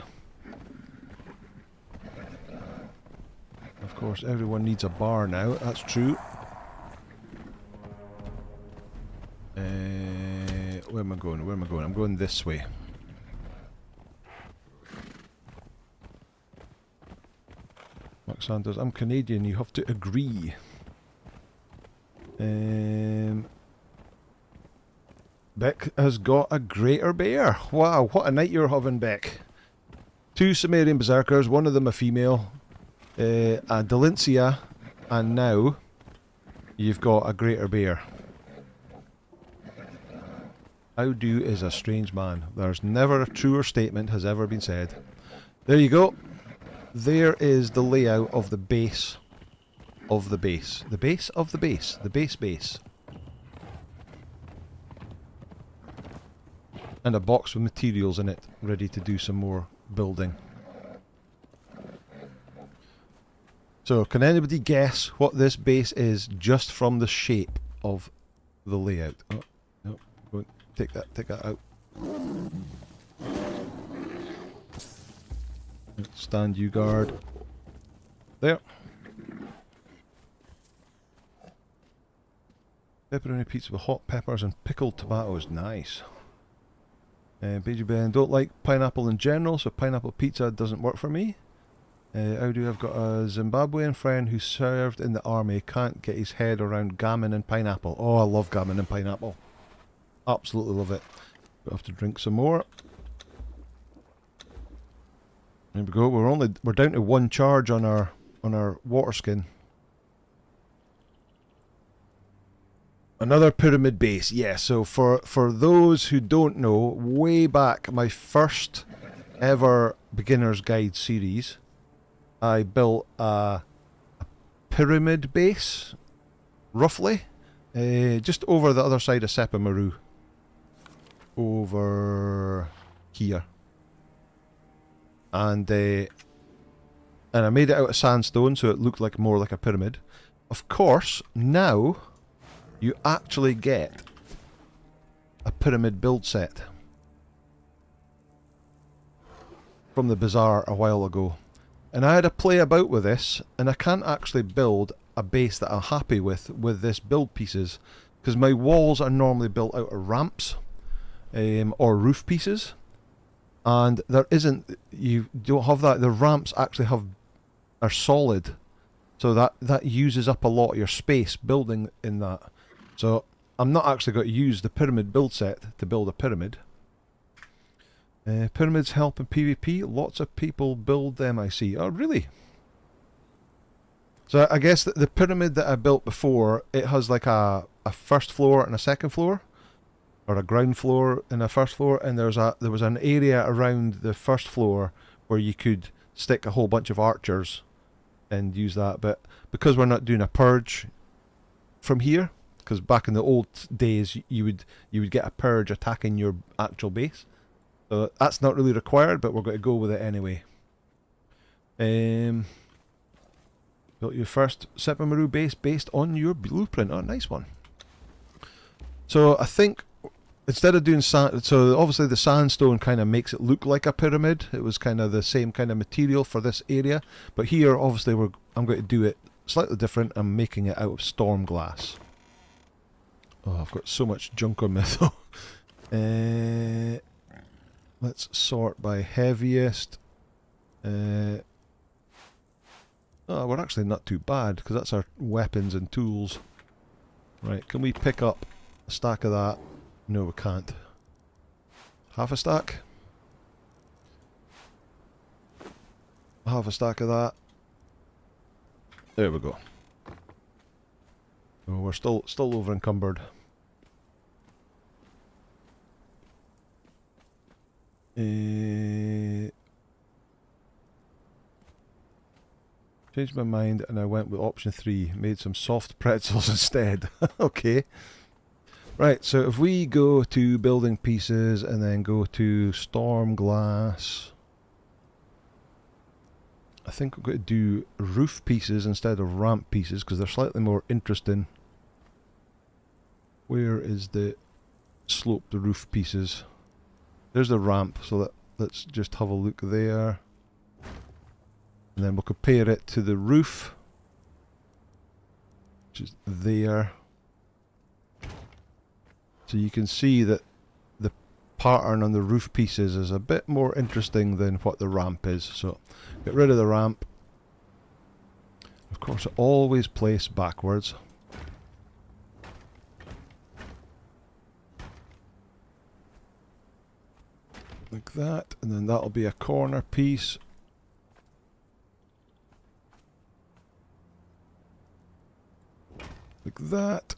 Of course, everyone needs a bar now. That's true. Where am I going? Where am I going? I'm going this way. Mark Sanders, I'm Canadian. You have to agree. Beck has got a greater bear. Wow, what a night you're having, Beck. 2 Sumerian berserkers, one of them a female, a Delincia, and now you've got a greater bear. Audu is a strange man. There's never a truer statement has ever been said. There you go. There is the layout of the base of the base. The base of the base. The base. And a box with materials in it, ready to do some more building. So, can anybody guess what this base is just from the shape of the layout? Oh, no. Go take that out. Stand you guard. There. Pepperoni pizza with hot peppers and pickled tomatoes. Nice. Beiju Ben, don't like pineapple in general, so pineapple pizza doesn't work for me. Audu, I've got a Zimbabwean friend who served in the army, can't get his head around gammon and pineapple. Oh, I love gammon and pineapple. Absolutely love it. We'll have to drink some more. There we go. We're down to 1 charge on our water skin. Another pyramid base. Yeah, so for those who don't know, way back my first ever beginner's guide series, I built a pyramid base, roughly, just over the other side of Sepamaru. Over here. And I made it out of sandstone so it looked like more like a pyramid. Of course, now you actually get a pyramid build set from the bazaar a while ago. And I had to play about with this, and I can't actually build a base that I'm happy with this build pieces, because my walls are normally built out of ramps or roof pieces. And there isn't, you don't have that. The ramps actually are solid, so that uses up a lot of your space building in that. So I'm not actually going to use the pyramid build set to build a pyramid. Pyramids help in PvP. Lots of people build them, I see. Oh, really? So I guess the pyramid that I built before, it has like a first floor and a second floor, or a ground floor and a first floor, and there was an area around the first floor where you could stick a whole bunch of archers and use that. But because we're not doing a purge from here, because back in the old days you would get a purge attacking your actual base, so that's not really required, but we're going to go with it anyway. Built your first Sepamaru base based on your blueprint. Oh, nice one. So I think instead of doing sand, so obviously the sandstone kind of makes it look like a pyramid. It was kind of the same kind of material for this area, but here obviously I'm going to do it slightly different. I'm making it out of storm glass. Oh, I've got so much junk on me though. Let's sort by heaviest. Oh, we're actually not too bad because that's our weapons and tools. Right, can we pick up a stack of that? No, we can't. Half a stack? Half a stack of that. There we go. Oh, we're still over encumbered. Changed my mind and I went with option 3. Made some soft pretzels instead. Okay. Right, so if we go to building pieces and then go to storm glass, I think we're going to do roof pieces instead of ramp pieces because they're slightly more interesting. Where is the slope, the roof pieces? There's the ramp, so let's just have a look there. And then we'll compare it to the roof, which is there. So you can see that the pattern on the roof pieces is a bit more interesting than what the ramp is. So get rid of the ramp. Of course, always place backwards. Like that, and then that'll be a corner piece. Like that.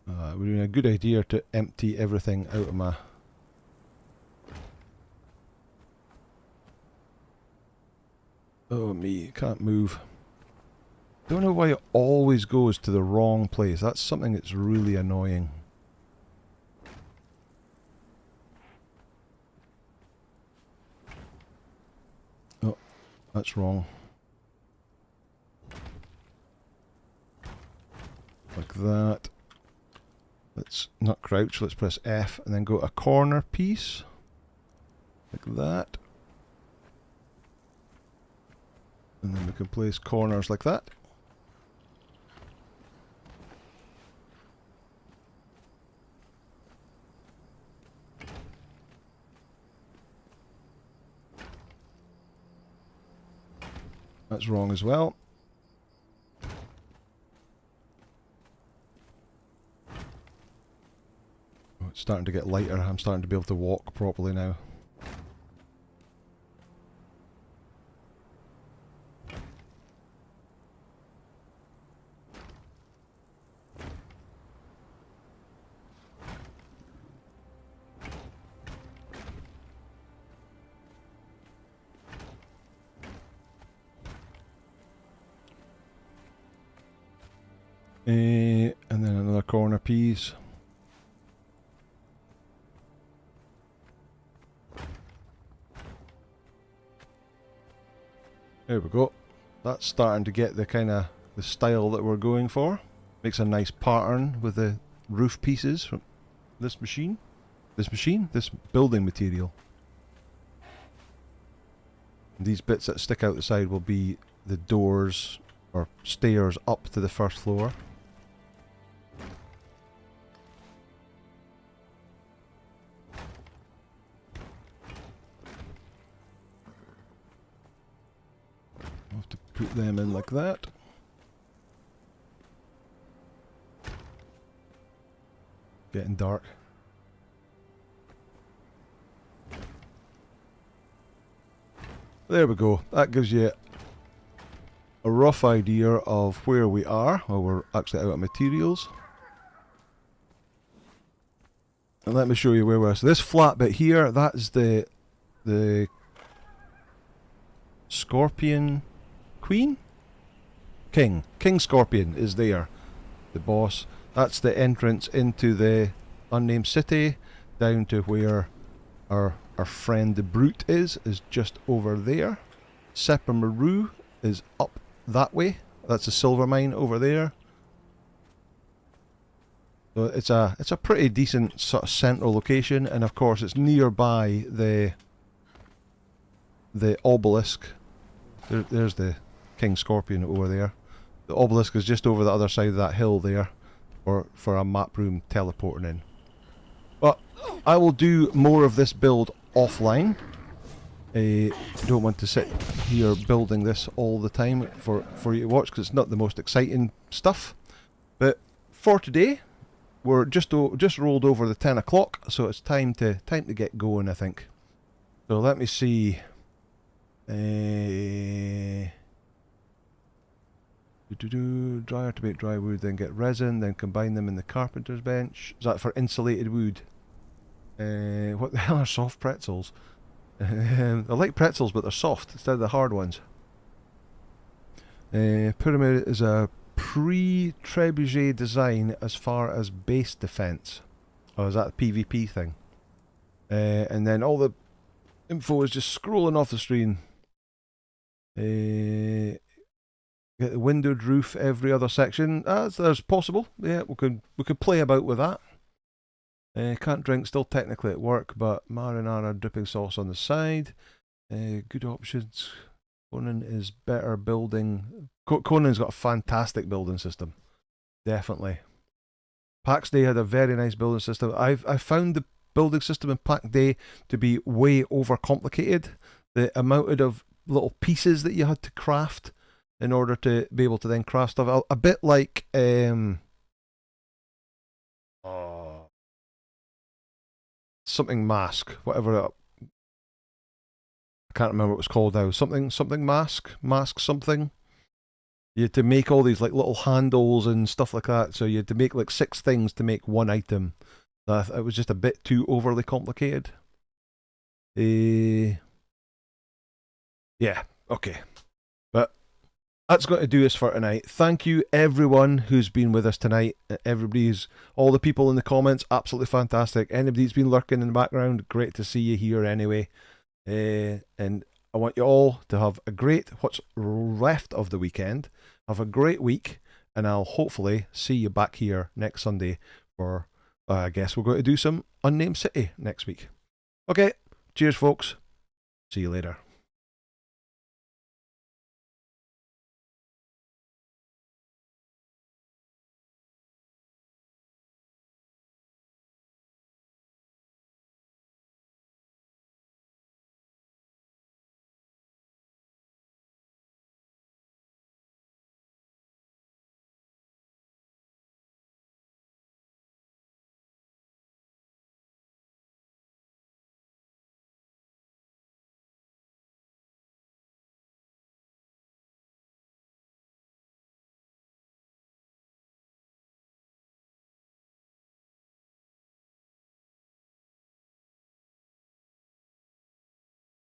It would be a good idea to empty everything out of my... Oh me, can't move. Don't know why it always goes to the wrong place. That's something that's really annoying. Oh, that's wrong. Like that. Let's not crouch, let's press F and then go a corner piece. Like that. And then we can place corners like that. That's wrong as well. Oh, it's starting to get lighter. I'm starting to be able to walk properly now. And then another corner piece. There we go. That's starting to get the kind of the style that we're going for. Makes a nice pattern with the roof pieces from this machine. This building material. And these bits that stick out the side will be the doors or stairs up to the first floor. I'll have to put them in like that. Getting dark. There we go. That gives you a rough idea of where we are. Well, we're actually out of materials. And let me show you where we are. So this flat bit here, that's the Scorpion Queen? King Scorpion is there. The boss. That's the entrance into the unnamed city, down to where our friend the Brute is just over there. Sepamaru is up that way. That's a silver mine over there. So it's a pretty decent sort of central location, and of course it's nearby the obelisk. There's the King Scorpion over there. The obelisk is just over the other side of that hill there, for a map room teleporting in. But I will do more of this build offline. I don't want to sit here building this all the time for you to watch, because it's not the most exciting stuff. But for today, we're just rolled over the 10 o'clock, so it's time to get going, I think. So let me see. Dryer to make dry wood, then get resin, then combine them in the carpenter's bench. Is that for insulated wood? What the hell are soft pretzels? They're like pretzels, but they're soft instead of the hard ones. Pyramid is a pre-trebuchet design as far as base defense. Oh, is that the PvP thing? And then all the info is just scrolling off the screen. Get the windowed roof every other section. That's possible. Yeah, we could play about with that. Can't drink, still technically at work, but marinara dripping sauce on the side. Good options. Conan is better building. Conan's got a fantastic building system. Definitely. Pax Day had a very nice building system. I found the building system in Pax Day to be way overcomplicated. The amount of little pieces that you had to craft in order to be able to then craft stuff. A bit like something mask, whatever. I can't remember what it was called now. Something mask something. You had to make all these like little handles and stuff like that. So you had to make like 6 things to make one item. It was just a bit too overly complicated. Yeah, okay. But that's going to do us for tonight. Thank you everyone who's been with us tonight. All the people in the comments, absolutely fantastic. Anybody that's been lurking in the background, great to see you here anyway. And I want you all to have a great, what's left of the weekend. Have a great week, and I'll hopefully see you back here next Sunday for, I guess we're going to do some Unnamed City next week. Okay, cheers folks. See you later.